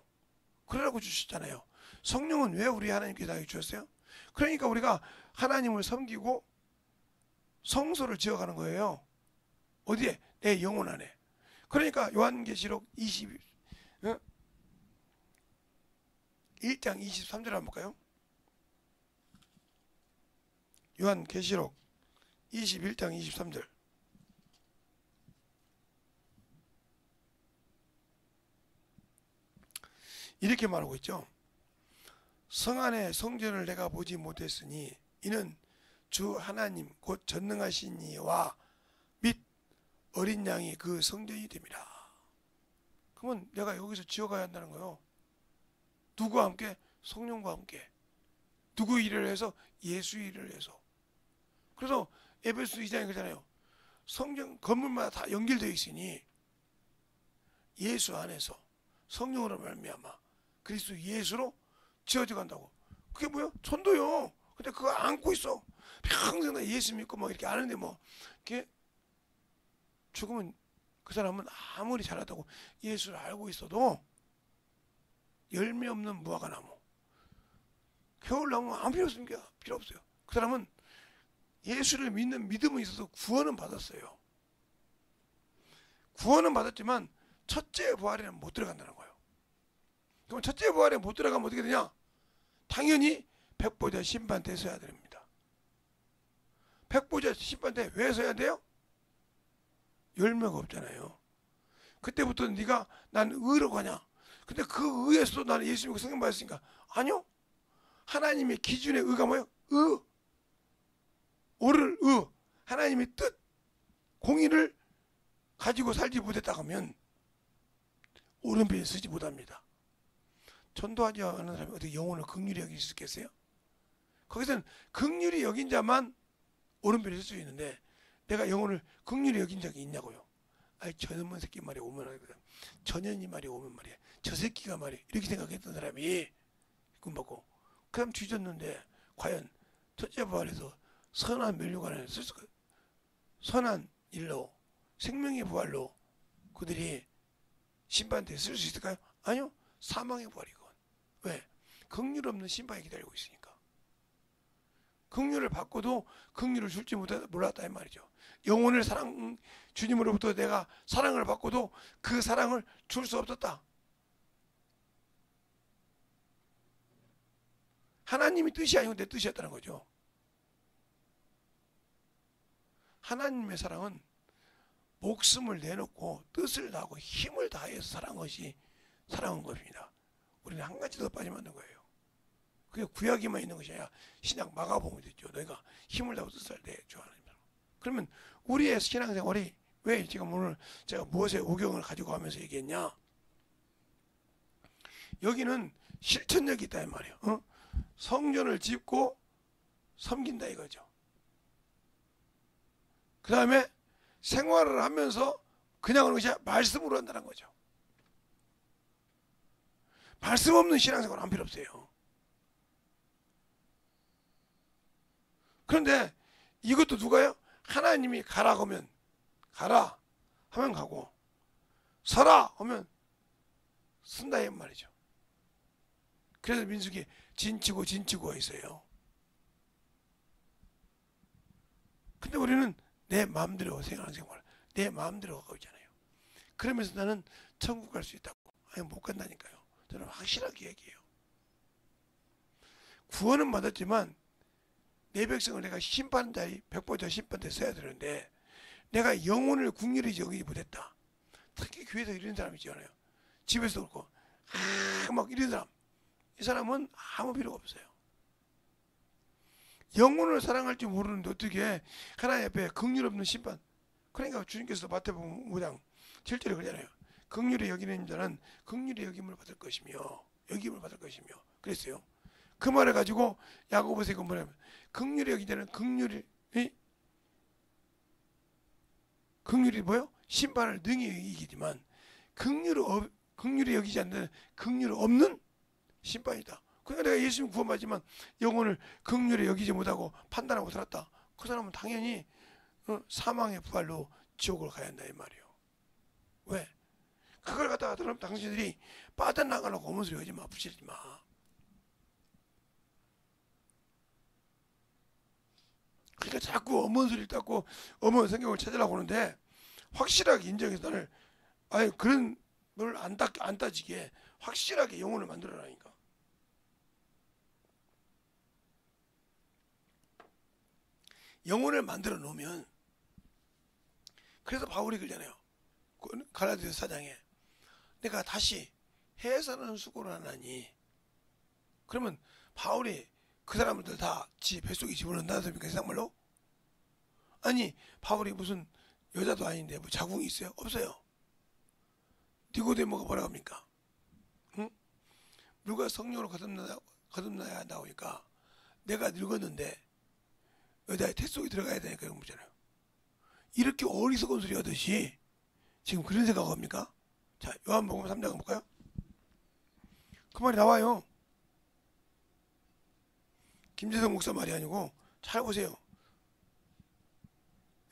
그러라고 주셨잖아요. 성령은 왜 우리 하나님께 다 주셨어요? 그러니까 우리가 하나님을 섬기고 성소를 지어가는 거예요. 어디에? 내 영혼 안에. 그러니까 요한계시록 1장 23절 한번 볼까요? 요한계시록 21장 23절. 이렇게 말하고 있죠. 성 안에 성전을 내가 보지 못했으니 이는 주 하나님 곧 전능하신 이와 및 어린 양이 그 성전이 됨이라. 그러면 내가 여기서 지어가야 한다는 거예요. 누구와 함께? 성령과 함께. 누구 일을 해서? 예수 일을 해서. 그래서 에베소 2장에 그러잖아요. 성전 건물마다 다 연결되어 있으니 예수 안에서 성령으로 말미암아 그리스도 예수로 지어져 간다고. 그게 뭐야? 전도요. 근데 그거 안고 있어. 평생 다 예수 믿고 막 이렇게 아는데 이렇게 죽으면 그 사람은 아무리 잘하다고 예수를 알고 있어도 열매 없는 무화과 나무, 겨울나무 아무 필요 없습니다. 필요 없어요. 그 사람은 예수를 믿는 믿음은 있어서 구원은 받았어요. 구원은 받았지만 첫째 부활에는 못 들어간다는 거예요. 그럼 첫째 부활에 못 들어가면 어떻게 되냐? 당연히 백보자 심판대에 서야 됩니다. 백보자 심판대에 왜 서야 돼요? 열매가 없잖아요. 그때부터 네가 난 의로 가냐? 근데 그 의에서도 나는 예수 믿고 성령 받았으니까 아니요. 하나님의 기준의 의가 뭐예요? 옳을 의, 하나님의 뜻, 공의를 가지고 살지 못했다 하면 오른편에 서지 못합니다. 전도하지 않는 사람이 어떻게 영혼을 긍휼히 여길 수 있겠어요? 거기서는 긍휼히 여긴 자만 오른편에 설 수 있는데 내가 영혼을 긍휼히 여긴 적이 있냐고요. 저놈의 새끼 말이 오면 하거든. 전현이 말이 오면 말이야. 저 새끼가 말이야. 이렇게 생각했던 사람이 꿈받고 그 다음 뒤졌는데 과연 첫째 부활에서 선한 면류관을 쓸 수가, 선한 일로 생명의 부활로 그들이 심판대에 쓸 수 있을까요? 아니요. 사망의 부활이건. 왜? 긍휼 없는 심판이 기다리고 있으니까. 긍휼을 받고도 긍휼을 줄지 몰랐다 이 말이죠. 영혼을 주님으로부터 내가 사랑을 받고도 그 사랑을 줄 수 없었다. 하나님의 뜻이 아니고 내 뜻이었다는 거죠. 하나님의 사랑은 목숨을 내놓고 뜻을 다하고 힘을 다해서 사랑한 것이 사랑한 것입니다. 우리는 한 가지 더 빠지면 안 되는 거예요. 그게 구약에만 있는 것이 아니라 신약 마가복음에 있죠. 너희가 힘을 다하고 뜻을 다해 주 하나님. 그러면 우리의 신앙생활이 왜 지금 오늘 제가 무엇의 오경을 가지고 하면서 얘기했냐? 여기는 실천력이 있다 이 말이에요. 성전을 짓고 섬긴다 이거죠. 그 다음에 생활을 하면서 그냥 하는 것이 말씀으로 한다는 거죠. 말씀 없는 신앙생활은 안 필요 없어요. 그런데 이것도 누가요? 하나님이 가라 하면 가라 하면 가고 서라 하면 쓴다 이 말이죠. 그래서 민수기 진치고가 있어요. 근데 우리는 내 마음대로 생각하는 생활, 내 마음대로 가고 있잖아요. 그러면서 나는 천국 갈 수 있다고. 아니 못 간다니까요. 저는 확실하게 얘기해요. 구원은 받았지만 내 백성을 내가 심판자리 백보자 심판대 써야 되는데 내가 영혼을 국률이 여기지 못했다. 특히 교회에서 이런 사람 있잖아요. 집에서 그렇고 막 이런 사람. 이 사람은 아무 필요가 없어요. 영혼을 사랑할 줄 모르는데 어떻게 하나님 앞에 긍휼 없는 심판. 그러니까 주님께서 마태복음 5장 7절에 그러잖아요. 긍휼히 여기는 자는 긍휼히 여김을 받을 것이며 여김을 받을 것이며 그랬어요. 그 말을 가지고 야고보서 이거 뭐냐면 긍휼히 여기는 자는 긍휼이 뭐요? 심판을 능히 이기지만 긍휼히 여기지 않는 긍휼 없는 심판이다. 그러니까 내가 예수님 구원받지만 영혼을 긍휼히 여기지 못하고 판단하고 살았다. 그 사람은 당연히 사망의 부활로 지옥을 가야 한다 이 말이에요. 왜? 그걸 갖다가 그럼 당신들이 빠져나가려고 어머 소리 하지 마. 부치지 마. 그러니까 자꾸 어머 소리를 닦고 어머 성경을 찾으려고 하는데 확실하게 인정해서 나를 아니 그런 걸 안 따지게 확실하게 영혼을 만들어라니까. 영혼을 만들어 놓으면 그래서 바울이 그러잖아요. 갈라디아서 4장에 내가 다시 해서는 수고를 하나니 그러면 바울이 그 사람들 다 지 뱃속에 집어넣는다는 소리입니까? 세상말로? 아니 바울이 무슨 여자도 아닌데 뭐 자궁이 있어요? 없어요. 니고데모가 뭐라고 합니까? 응? 누가 성령으로 거듭나야 나오니까 내가 늙었는데 여자의 태 속에 들어가야 되니까 이런 거잖아요. 이렇게 어리석은 소리 하듯이 지금 그런 생각합니까? 자, 요한복음 3장 볼까요? 그 말이 나와요. 김재성 목사 말이 아니고 잘 보세요.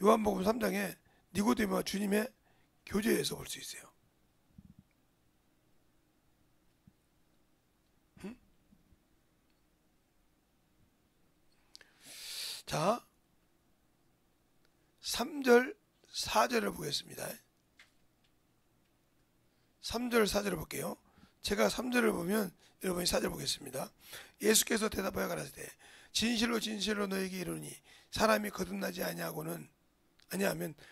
요한복음 3장에 니고데모와 주님의 교제에서 볼 수 있어요. 응? 자, 3절 4절을 보겠습니다. 3절 4절을 볼게요. 제가 3절을 보면 여러분이 4절 보겠습니다. 예수께서 대답하여 가라사대 진실로 진실로 너에게 이르노니 사람이 거듭나지 아니하면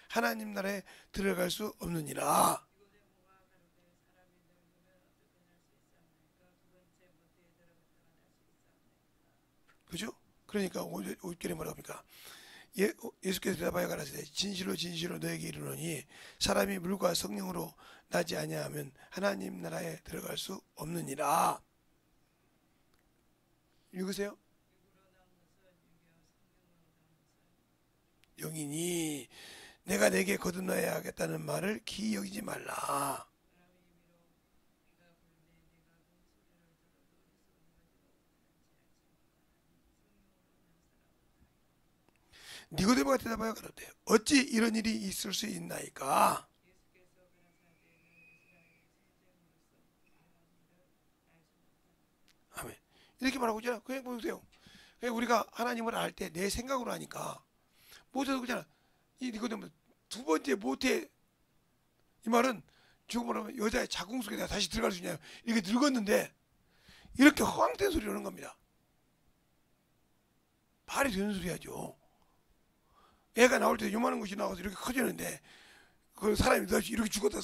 하나님 나라에 들어갈 수 없느니라. 그죠? 그러니까 5절에 뭐라고 합니까? 예수께서 대답하여 가라사대 진실로 진실로 너에게 이르노니 사람이 물과 성령으로 나지 아니하면 하나님 나라에 들어갈 수 없느니라. 읽으세요. 영이니 내가 내게 거듭나야 하겠다는 말을 기이 여기지 말라. 니고데모가 대답하여 가로되 어찌 이런 일이 있을 수 있나이까? 아멘. 이렇게 말하고 있잖아. 그냥 보세요. 그냥 우리가 하나님을 알 때 내 생각으로 하니까 모세도 그잖아. 이 니고데모 두 번째 모태 이 말은 죽음을 하면 여자의 자궁 속에 내가 다시 들어갈 수 있냐 이렇게 늙었는데 이렇게 허황된 소리를 하는 겁니다. 말이 되는 소리 하죠. 애가 나올 때 요만한 것이 나와서 이렇게 커지는데 그 사람이 이렇게 죽었다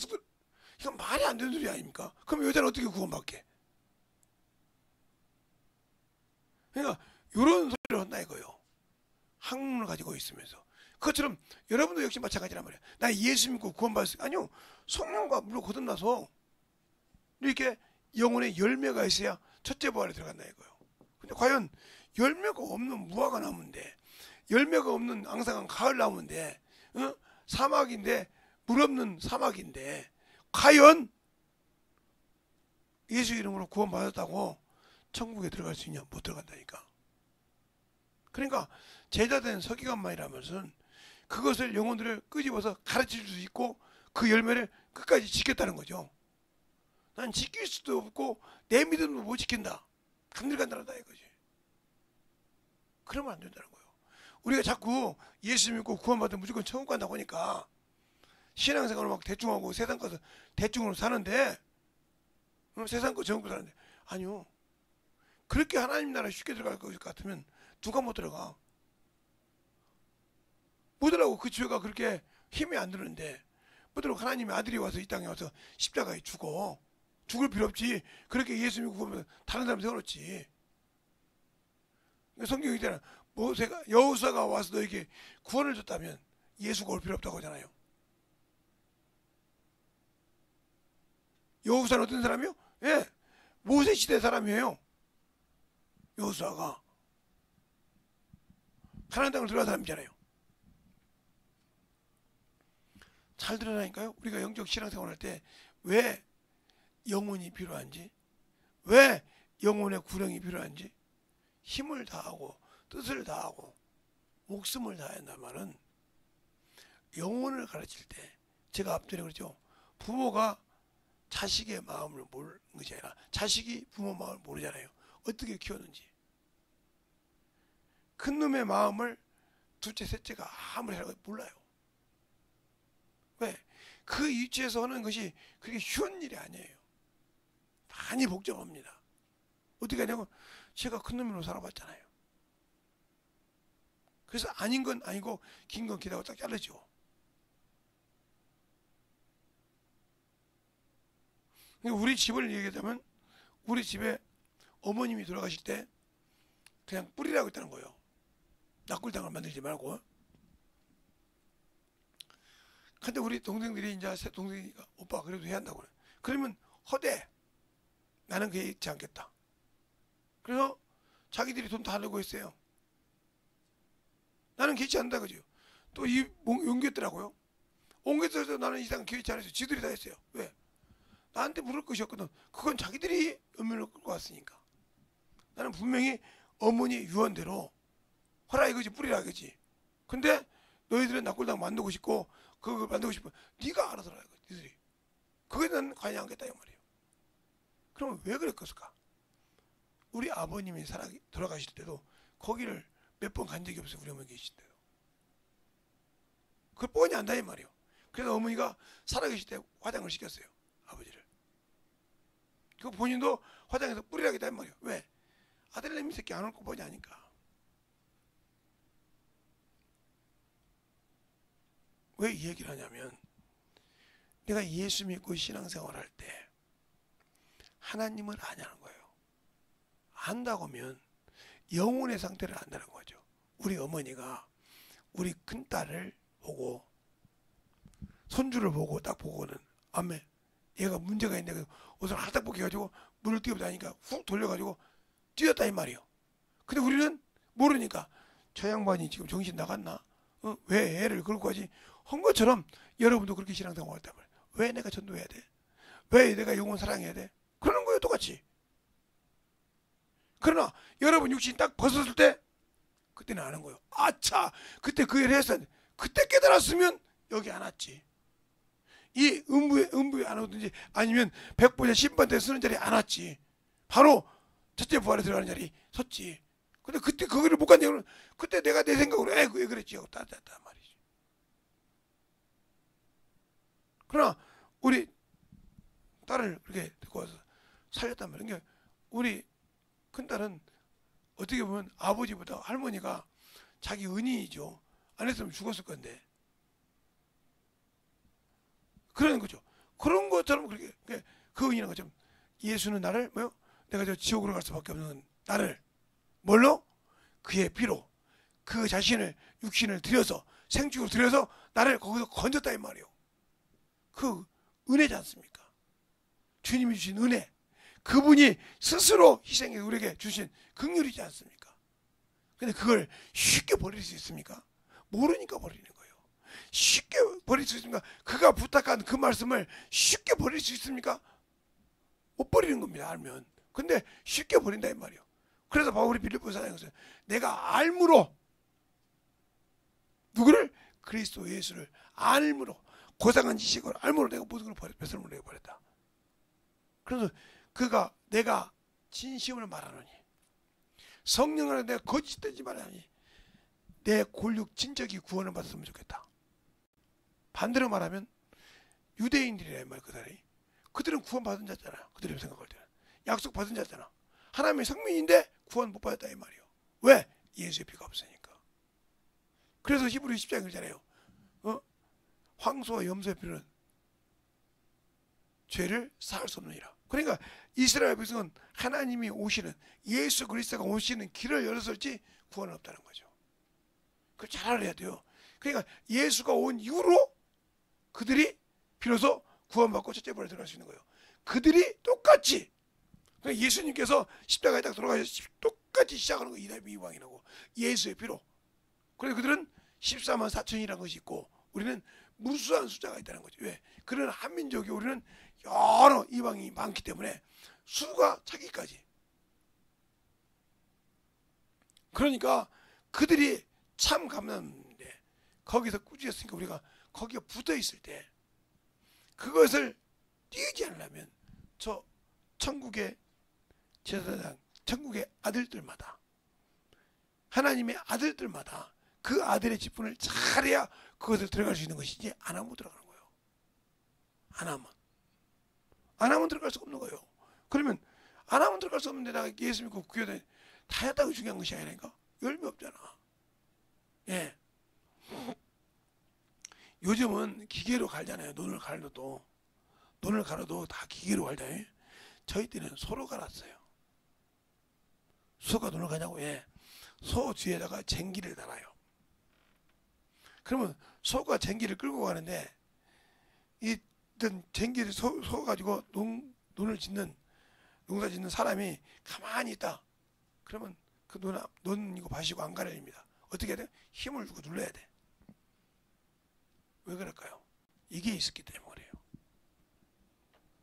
이건 말이 안 되는 소리 아닙니까? 그럼 여자는 어떻게 구원받게? 그러니까 이런 소리를 한다 이거요. 학문을 가지고 있으면서 그것처럼 여러분도 역시 마찬가지란 말이에요. 나 예수 믿고 구원받았어요. 아니요. 성령과 물로 거듭나서 이렇게 영혼의 열매가 있어야 첫째 부활에 들어간다 이거요. 근데 과연 열매가 없는 무화과 나무인데 열매가 없는 앙상한 가을 나무인데 사막인데 물 없는 사막인데 과연 예수 이름으로 구원받았다고 천국에 들어갈 수 있냐? 못 들어간다니까. 그러니까 제자된 서기관만이라는 것은 그것을 영혼들을 끄집어서 가르칠 수 있고 그 열매를 끝까지 지켰다는 거죠. 난 지킬 수도 없고 내 믿음도 못 지킨다. 간들간들하다 이거지. 그러면 안 된다는 거예요. 우리가 자꾸 예수 믿고 구원받으면 무조건 천국 간다고 하니까 신앙생활을 막 대충 하고 세상 가서 대충으로 사는데 세상 거 전부 사는데 아니요. 그렇게 하나님 나라 쉽게 들어갈 것 같으면 누가 못 들어가? 뭐더라고. 그 죄가 그렇게 힘이 안 드는데 뭐더라고. 하나님의 아들이 와서 이 땅에 와서 십자가에 죽어. 죽을 필요 없지. 그렇게 예수 믿고 구원받으면 다른 사람 세워놓지. 성경이 있잖아. 모세가 여호수아가 와서 너에게 구원을 줬다면 예수가 올 필요 없다고 하잖아요. 여호수아는 어떤 사람이요? 예, 모세 시대 사람이에요. 여호수아가 가나안 땅을 들어간 사람이잖아요. 잘 드러나니까요. 우리가 영적 신앙생활 할 때 왜 영혼이 필요한지, 왜 영혼의 구령이 필요한지, 힘을 다하고 뜻을 다하고 목숨을 다해야 한다는 말은 영혼을 가르칠 때 제가 앞전에 그랬죠. 부모가 자식의 마음을 모르는 것이 아니라 자식이 부모 마음을 모르잖아요. 어떻게 키웠는지. 큰 놈의 마음을 둘째, 셋째가 아무리 하라고 몰라요. 왜? 그 위치에서 하는 것이 그렇게 쉬운 일이 아니에요. 많이 복잡합니다. 어떻게 하냐고 제가 큰 놈으로 살아봤잖아요. 그래서 아닌 건 아니고 긴 건 기다고 딱 자르죠. 우리 집을 얘기하자면 우리 집에 어머님이 돌아가실 때 그냥 뿌리라고 했다는 거예요. 낙골당을 만들지 말고. 근데 우리 동생들이 이제 새 동생이니까 오빠 그래도 해야 한다고 그래. 그러면 허대. 나는 그게 있지 않겠다. 그래서 자기들이 돈 다 내고 했어요. 나는 개의치 않는다 그죠. 또 옮겼더라고요. 옮겼어도 나는 이상 개의치 않았어요. 지들이 다 했어요. 왜? 나한테 물을 것이 없거든. 그건 자기들이 은밀로 끌고 왔으니까. 나는 분명히 어머니 유언대로 허라 이거지 뿌리라 이거지. 근데 너희들은 낙골당 만들고 싶고 그걸 만들고 싶어. 네가 알아서 하라 이거. 니들이. 그게 난 관여 안 하겠다 이 말이에요. 그러면 왜 그랬을까? 우리 아버님이 돌아가실 때도 거기를 몇 번 간 적이 없어요. 우리 어머니 계실 때도. 그걸 뻔히 안다 이 말이에요. 그래서 어머니가 살아계실 때 화장을 시켰어요. 아버지를. 그 본인도 화장해서 뿌리라겠다 이 말이에요. 왜? 아들내미 새끼 안 올 거 뻔히 아니까. 왜 이 얘기를 하냐면 내가 예수 믿고 신앙생활 할 때 하나님을 아냐는 거예요. 안다고 하면 영혼의 상태를 안다는 거죠. 우리 어머니가 우리 큰딸을 보고 손주를 보고 딱 보고는 아메 얘가 문제가 있는데 옷을 하딱 벗겨가지고 물을 띄우다니까 훅 돌려가지고 뛰었다 이 말이에요. 근데 우리는 모르니까 저 양반이 지금 정신 나갔나? 왜 애를 그렇게 하지? 한 것처럼 여러분도 그렇게 신앙생활 할 때 말이에요. 왜 내가 전도해야 돼? 왜 내가 영혼 사랑해야 돼? 그러는 거예요 똑같이. 그러나 여러분 육신이 딱 벗었을 때 그때는 아는 거예요. 아차 그때 그 일을 했었는데 그때 깨달았으면 여기 안 왔지. 이 음부에 안 오든지 아니면 백보자 신반 때 쓰는 자리에 안 왔지. 바로 첫째 부활에 들어가는 자리 섰지. 근데 그때 거기를 못 갔냐고는 그때 내가 내 생각으로 왜 그랬지 하고 따뜻하단 말이지. 그러나 우리 딸을 그렇게 데리고 와서 살렸단 말이에요. 그러니까 우리 큰딸은 어떻게 보면 아버지보다 할머니가 자기 은인이죠. 안 했으면 죽었을 건데. 그러는 거죠. 그런 것처럼 그렇게 그 은인한 것처럼 예수는 나를 뭐요? 내가 저 지옥으로 갈 수밖에 없는 나를 뭘로? 그의 피로 그 자신을 육신을 들여서 생축으로 들여서 나를 거기서 건졌다 이 말이에요. 그 은혜지 않습니까? 주님이 주신 은혜. 그분이 스스로 희생해서 우리에게 주신 긍휼이지 않습니까? 근데 그걸 쉽게 버릴 수 있습니까? 모르니까 버리는 거예요. 쉽게 버릴 수 있습니까? 그가 부탁한 그 말씀을 쉽게 버릴 수 있습니까? 못 버리는 겁니다. 알면. 근데 쉽게 버린다 이 말이에요. 그래서 바울이 빌립보서 4장에서 내가 알므로 누구를? 그리스도 예수를 알므로 고상한 지식으로 알므로 내가 모든 걸 뱃설물 내가 버렸다. 그래서 그가 내가 진심을 말하노니 성령 안에 내가 거짓되지 말하니 내 골육 진적이 구원을 받았으면 좋겠다. 반대로 말하면 유대인들이란 말 그들은 구원 받은 자잖아. 그들이 생각할 때는 약속 받은 자잖아. 하나님의 성민인데 구원 못 받았다 이 말이에요. 왜? 예수의 피가 없으니까. 그래서 히브리 10장에 그러잖아요. 황소와 염소의 피는 죄를 사할 수 없느니라. 그러니까 이스라엘 백성은 하나님이 오시는 예수 그리스도가 오시는 길을 열었을지 구원은 없다는 거죠. 그걸 잘 알아야 돼요. 그러니까 예수가 온 이후로 그들이 비로소 구원받고 첫째 부활에 들어갈 수 있는 거예요. 그들이 똑같이 그러니까 예수님께서 십자가에 딱 돌아가셔서 똑같이 시작하는 거예요. 이달비 이왕이라고 예수의 피로. 그래서 그들은 14만 4천이라는 것이 있고 우리는 무수한 숫자가 있다는 거죠. 왜? 그런 한민족이 우리는 여러 이방이 많기 때문에 수가 차기까지. 그러니까 그들이 참 감사한데 거기서 꾸짖었으니까 우리가 거기에 붙어 있을 때 그것을 띄우지 않으려면 저 천국의 제사장, 천국의 아들들마다 하나님의 아들들마다 그 아들의 직분을 잘해야 그것을 들어갈 수 있는 것이지 안 하면 못 들어가는 거예요. 안 하면 들어갈 수 없는 거예요. 그러면 안 하면 들어갈 수 없는데 나 예수 믿고 구교대 다 했다고 중요한 것이 아니라니까. 열매 없잖아. 예. 요즘은 기계로 갈잖아요. 논을 갈아도 다 기계로 갈잖아요. 저희 때는 소로 갈았어요. 소가 논을 가냐고. 예. 소 뒤에다가 쟁기를 달아요. 그러면 소가 쟁기를 끌고 가는데 이 쟁기를 소 가지고 논을 짓는 농사 짓는 사람이 가만히 있다. 그러면 그 논 이거 봐시고 안 가려집니다. 어떻게 해야 돼? 힘을 주고 눌러야 돼. 왜 그럴까요? 이게 있었기 때문에 그래요.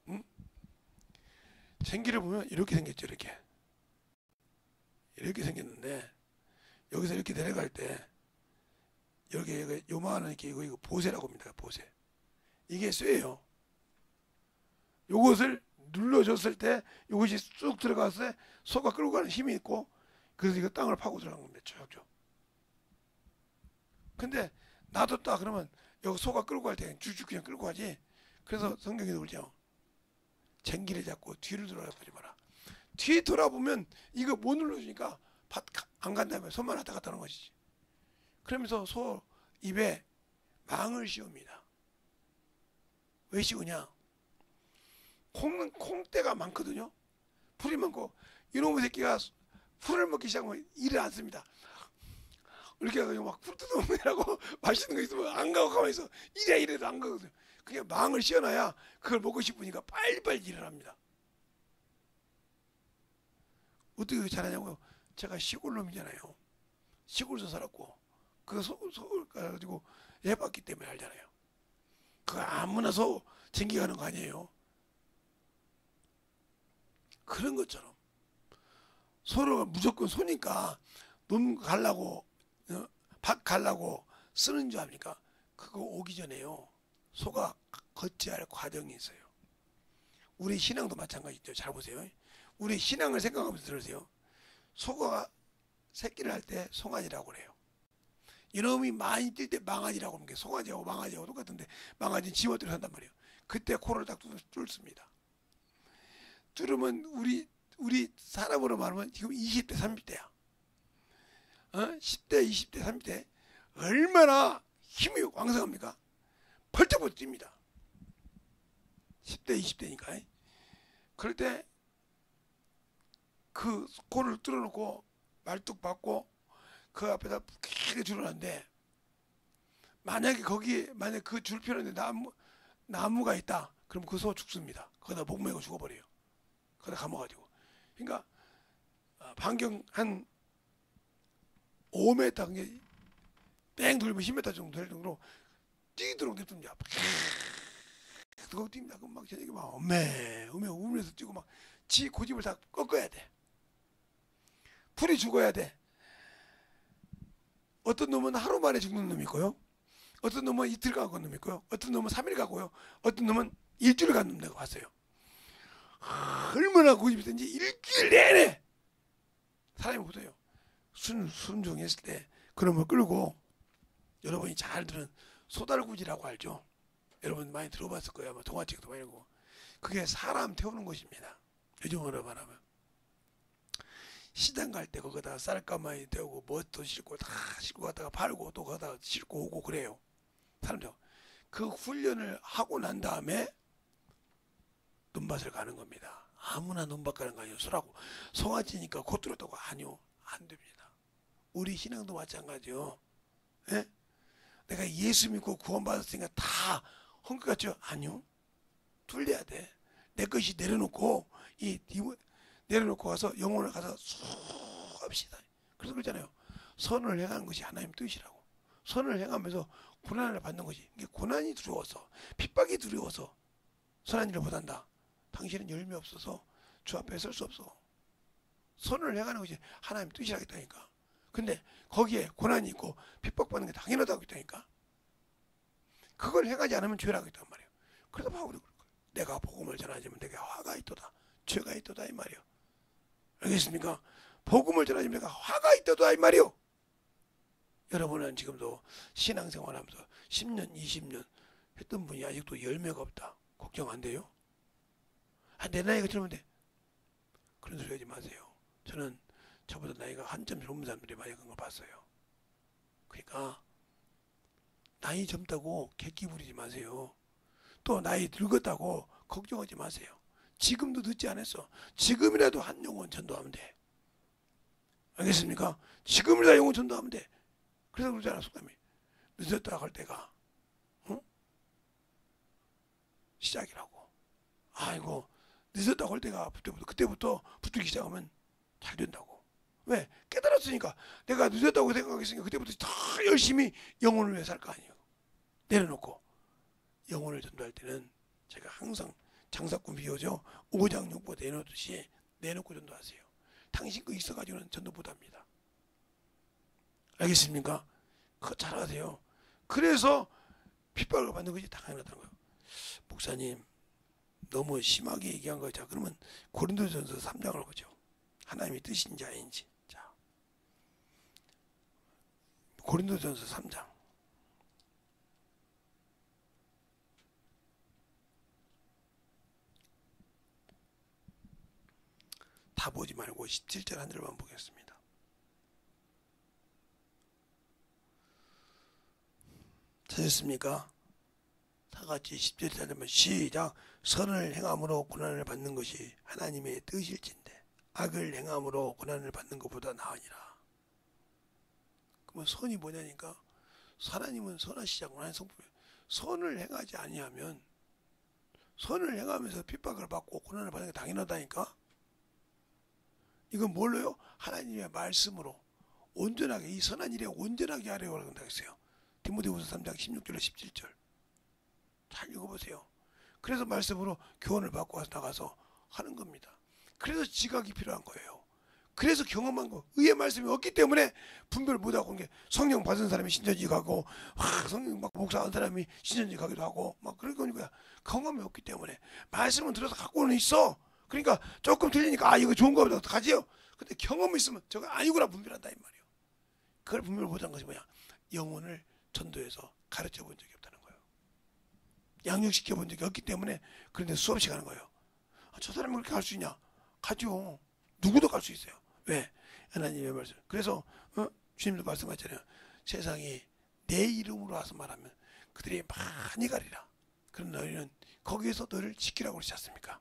응? 쟁기를 보면 이렇게 생겼죠. 이렇게 생겼는데 여기서 이렇게 내려갈 때 여기 요만한 이거 보세라고 합니다. 보세. 이게 쇠예요. 요것을 눌러줬을 때 이것이 쑥 들어가서 소가 끌고 가는 힘이 있고 그래서 이거 땅을 파고 들어간 겁니다. 쭉쭉. 근데 놔뒀다 그러면 여기 소가 끌고 갈 때 쭉쭉 그냥 끌고 가지. 그래서 성경에도 그러죠. 쟁기를 잡고 뒤를 돌아보지 마라. 뒤 돌아보면 이거 못 눌러주니까 안 간다면 손만 왔다 갔다 하는 것이지. 그러면서 소 입에 망을 씌웁니다. 왜 씌우냐? 콩대가 많거든요. 풀이 많고 이놈의 새끼가 풀을 먹기 시작하면 이를 안 씁니다. 이렇게 해가지고 막 풀 뜯어먹느라고 맛있는 거 있으면 안 가고 가만히 있어. 이래도 안 가거든요. 그냥 망을 씌워놔야 그걸 먹고 싶으니까 빨리빨리 일을 합니다. 어떻게 잘하냐고요? 제가 시골 놈이잖아요. 시골에서 살았고 그 소를 가지고 해봤기 때문에 알잖아요. 그거 아무나 소 쟁기가는 거 아니에요. 그런 것처럼 소를 무조건 소니까 논 갈라고 밭 갈라고 쓰는 줄 압니까? 그거 오기 전에요. 소가 걷지 할 과정이 있어요. 우리 신앙도 마찬가지죠. 잘 보세요. 우리 신앙을 생각하면서 들으세요. 소가 새끼를 할 때 송아지라고 그래요. 이놈이 많이 뛸 때 망아지라고 하는 게 송아지하고 망아지하고 똑같은데 망아지는 지멋대로 산단 말이에요. 그때 코를 딱 뚫습니다. 뚫으면 우리 사람으로 말하면 지금 20대 30대야. 10대 20대 30대 얼마나 힘이 왕성합니까? 펄쩍펄쩍 뜁니다. 10대 20대니까. 그럴 때 그 코를 뚫어놓고 말뚝 받고 그 앞에다 크게 줄여놨는데 만약에 그 줄편에 나무가 있다. 그럼 그 소 죽습니다. 거기다 목 메고 죽어버려요. 거기다 감아가지고. 그러니까 반경 한 5m 뺑 돌면 10m 정도 될 정도로 뛰도록 냅둡니다. 그거 뜁니다. 그럼 막 저녁에 막 음에 울면서 뛰고 막 지 고집을 다 꺾어야 돼. 풀이 죽어야 돼. 어떤 놈은 하루 만에 죽는 놈이 있고요. 어떤 놈은 이틀 가고 놈이 있고요. 어떤 놈은 3일 가고요. 어떤 놈은 일주일 간 놈 내가 봤어요. 얼마나 고집이 있든지 일주일 내내 사람이 못해요. 순종했을 때 그놈을 끌고, 여러분이 잘 들은 소달구지라고 알죠? 여러분 많이 들어봤을 거예요. 아마 동화책도 많이 읽고. 그게 사람 태우는 것입니다. 요즘으로 말하면 시장 갈 때 거기다가 쌀가마니 태우고 뭣도 싣고 다 싣고 갔다가 팔고 또 거기다가 싣고 오고 그래요. 사람들 그 훈련을 하고 난 다음에 논밭을 가는 겁니다. 아무나 논밭 가는 거 아니에요. 소라고 송아지니까 곧 들었다고. 아니요, 안 됩니다. 우리 신앙도 마찬가지요. 예? 내가 예수 믿고 구원받았으니까 다 한 것 같죠? 아니요, 뚫려야 돼. 내 것이 내려놓고 내려놓고 가서 영혼을 가서 수합시다. 그래서 그러잖아요. 선을 행하는 것이 하나님 뜻이라고. 선을 행하면서 고난을 받는 것이, 이게 고난이 두려워서, 핍박이 두려워서 선한 일을 못한다. 당신은 열매 없어서 주 앞에 설 수 없어. 선을 행하는 것이 하나님 뜻이라고 했다니까. 근데 거기에 고난이 있고 핍박받는 게 당연하다고 했다니까. 그걸 행하지 않으면 죄라고 했단 말이에요. 그래서 바울이 그럴 거예요. 내가 복음을 전하지만 내게 화가 있도다, 죄가 있도다 이 말이에요. 알겠습니까? 복음을 전하지만 내가 화가 있도다 이 말이에요. 여러분은 지금도 신앙생활하면서 10년 20년 했던 분이 아직도 열매가 없다, 걱정 안 돼요? 내 나이가 들으면 돼. 그런 소리 하지 마세요. 저는 저보다 나이가 한참 젊은 사람들이 많이 그런 걸 봤어요. 그러니까 나이 젊다고 객기 부리지 마세요. 또 나이 늙었다고 걱정하지 마세요. 지금도 늦지 않았어. 지금이라도 한 영혼 전도하면 돼. 알겠습니까? 지금이라도 영혼 전도하면 돼. 그래서 그러잖아, 속담이. 늦었다 할 때가 시작이라고. 아이고, 늦었다고 할 때가 그때부터 붙들기 시작하면 잘 된다고. 왜? 깨달았으니까. 내가 늦었다고 생각했으니까 그때부터 더 열심히 영혼을 위해 살 거 아니에요. 내려놓고. 영혼을 전도할 때는 제가 항상 장사꾼 비유죠. 5장 6보 내놓듯이 내놓고 전도하세요. 당신 거 있어가지고는 전도 못합니다. 알겠습니까? 그거 잘하세요. 그래서 핍박을 받는 것이 당연하다는 거예요. 목사님, 너무 심하게 얘기한 거죠. 그러면 고린도전서 3장을 보죠. 하나님의 뜻인지 아닌지. 자, 고린도전서 3장. 다 보지 말고 17절 한 절만 보겠습니다. 찾았습니까? 다 같이 10절 한 절만 시작. 선을 행함으로 고난을 받는 것이 하나님의 뜻일진데 악을 행함으로 고난을 받는 것보다 나으니라. 그러면 선이 뭐냐니까, 하나님은 선하시지 않고 하나님 성품이에요. 선을 행하지 아니하면, 선을 행하면서 핍박을 받고 고난을 받는 게 당연하다니까. 이건 뭘로요? 하나님의 말씀으로 온전하게, 이 선한 일에 온전하게 하려고 한다고 했어요. 디모데후서 3장 16절로 17절 잘 읽어보세요. 그래서 말씀으로 교훈을 받고 나가서 하는 겁니다. 그래서 지각이 필요한 거예요. 그래서 경험한 거, 의의 말씀이 없기 때문에 분별 못하고, 게 성령 받은 사람이 신천지 가고, 성령 받고 목사한 사람이 신천지 가기도 하고 막 그런 거니까, 경험이 없기 때문에. 말씀은 들어서 갖고는 있어. 그러니까 조금 틀리니까 이거 좋은 거보다 가지요. 근데 경험이 있으면 저거 아니구나 분별한다 이 말이에요. 그걸 분별 못한 것이 뭐야? 영혼을 전도해서 가르쳐 본 적이 없다는 거예요. 양육시켜 본 적이 없기 때문에. 그런데 수없이 가는 거예요. 저 사람이 그렇게 갈 수 있냐? 가죠. 누구도 갈 수 있어요. 왜? 하나님의 말씀. 그래서 주님도 말씀하셨잖아요. 세상이 내 이름으로 와서 말하면 그들이 많이 가리라. 그런 너희는 거기에서 너를 지키라고 그러지 않습니까?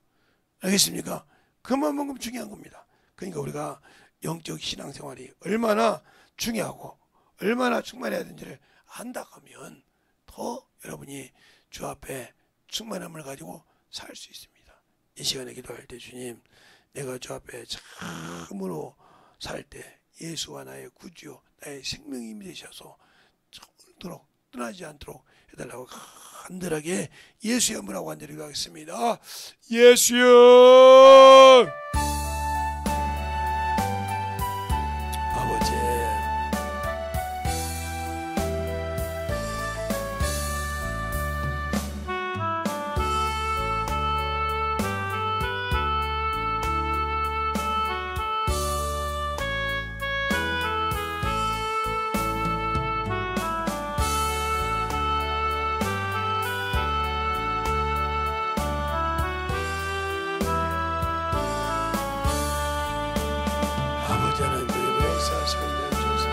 알겠습니까? 그만큼 중요한 겁니다. 그러니까 우리가 영적 신앙생활이 얼마나 중요하고 얼마나 충만해야 되는지를 안다 하면 더 여러분이 주 앞에 충만함을 가지고 살 수 있습니다. 이 시간에 기도할 때, 주님, 내가 주 앞에 참으로 살 때 예수와 나의 구주요 나의 생명이 되셔서 오늘도록 떠나지 않도록 해달라고 간절하게 예수의 이름으로 간절히 기도하겠습니다. 예수여, 아버지, 아버지 하나님 그리고 역사하시고 내주소서.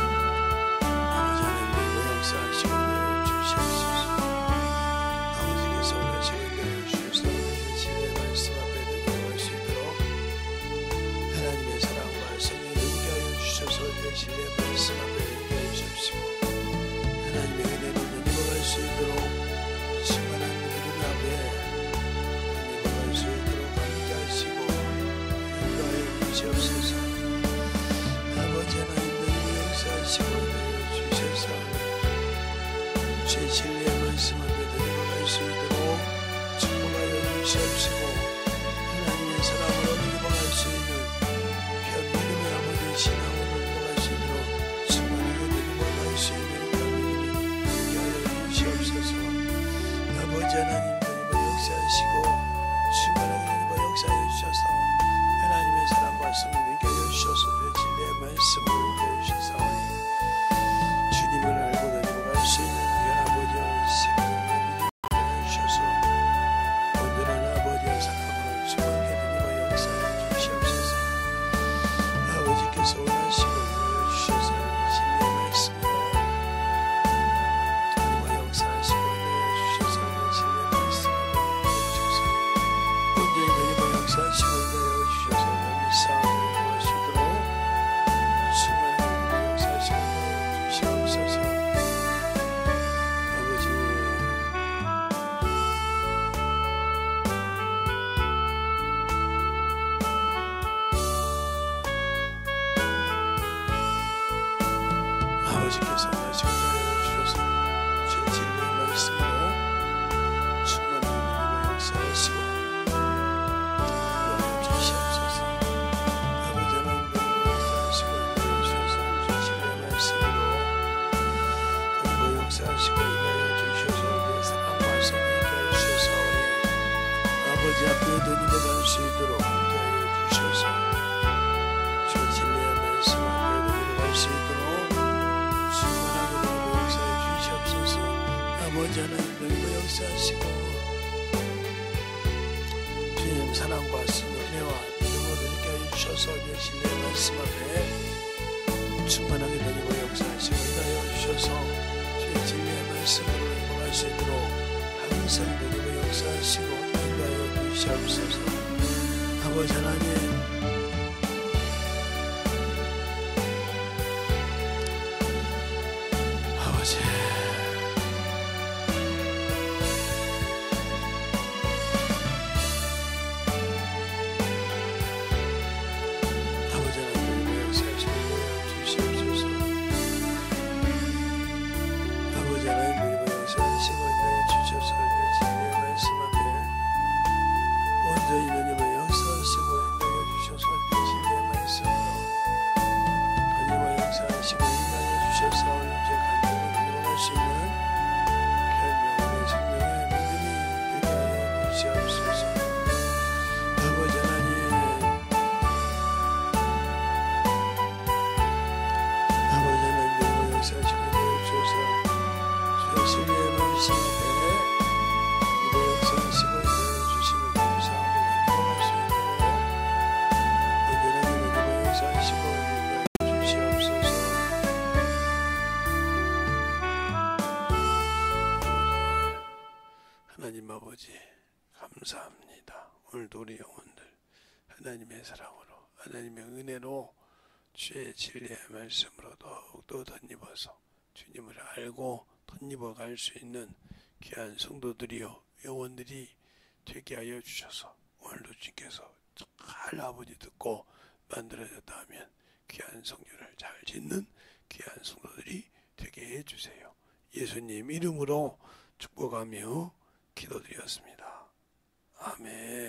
아버지 하나님 그리고 역사하시고 내주시옵소서. 아버지께서 원하시고 내주시옵소서. 진리의 말씀 앞에 드리고 할 수 있도록 하나님의 사랑과 성령을 함께하여 주셔서 진리의 말씀 앞에 함께하여 주십시오. 하나님의 은혜로 넘어갈 수 있도록 충만한 믿음 앞에 넘어갈 수 있도록 함께하시고 인도하여 주시옵소서. 아버지 하나님 너희를 역사하시고 인도하여 주셔서 주의 진리의 말씀 앞에 넘어갈 수 있도록 충만하여 주시옵시고 하나님의 사랑으로 넘어갈 수 있는 귀한 믿음의 아버지 신앙으로 넘어갈 수 있도록 충만하게 넘어갈 수 있는 그런 믿음이 되게 하여 주시옵소서. 아버지 하나님 너희가 역사하시고 충만하게 너희가 역사하여 주셔서 하나님의 사랑과 성령을 함께 하여 주셔서 주의 진리의 말씀을 함께 하여 주셔서 주님을 알고 넘어갈 수 있는 귀한 아버지와 생명의 믿음을 하여 주셔서 온전한 아버지와 사랑으로 충만하게 너희가 역사하여 주시옵소서. 아버지께서 원하시고 내려주셔서 진리의 말씀으로 너희가 역사하시고 내려주셔서 진리의 말씀으로 내려주셔서 온전히 너희가 역사하시고 내려주셔서 너희 싸움을 이루어갈 수 있도록 충만하게 너희가 역사하시고 내려주시옵소서. 아버지 아버지께서 원하시고 내려주셔서 주의 진리의 말씀으로 충만하게 너희가 역사하시고 내려주시옵소서. 아버지 하나님 너희가 역사하시고 내려주셔서 주의 진리의 말씀으로 너희가 역사하시고 내려주셔서 내 사랑과 성령께 하여 주셔서 아버지 앞에 너희가 갈 수 있도록 함께하여 주셔서 주의 진리의 말씀 앞에 너희가 갈 수 있도록 충만하게 너희가 역사해 주시옵소서. 아버지 하나님 너희가 역사하시고 주님 사랑과 은혜와 믿음으로 너희가 하여 주셔서 주의 진리의 말씀 앞에 충만하게 너희가 역사하시고 인하여 주셔서 주의 진리의 말씀으로 너희가 갈 수 있도록 항상 너희가 역사하시고 인하여 주시옵소서. 아버지 하나님 아버지 아버지 하나님 너희가 역사하시고 주시옵소서. 아버지 하나님 너희가 역사하시고 인하여 주셔서 주의 진리의 말씀 앞에 온전히 너희가 역사하시고 인하여 주셔서 주의 진리의 말씀으로 너희가 역사하시고 인하여 주셔서 이제 간절히 너희가 할 수 있는 견명의 생명의 믿음이 되게 하여 주시옵소서. 아버지 하나님 아버지 하나님 너희가 역사하시고 인하여 주셔서 주의 진리의 말씀 앞에 너희가 역사하시고 인하여 주심을 감사하고 기도할 수 있도록 언제나 너희가 역사하시고 인하여 주시옵소서. 하나님 아버지 감사합니다. 오늘도 우리 영혼들 하나님의 사랑으로 하나님의 은혜로 주의 진리의 말씀으로 더욱더 덧입어서 주님을 알고 덧입어 갈 수 있는 귀한 성도들이요 영혼들이 되게 하여 주셔서 오늘도 주께서 잘 아버지 듣고 만들어졌다 하면 귀한 성전을 잘 짓는 귀한 성도들이 되게 해주세요. 예수님 이름으로 축복하며 기도드렸습니다. 아멘.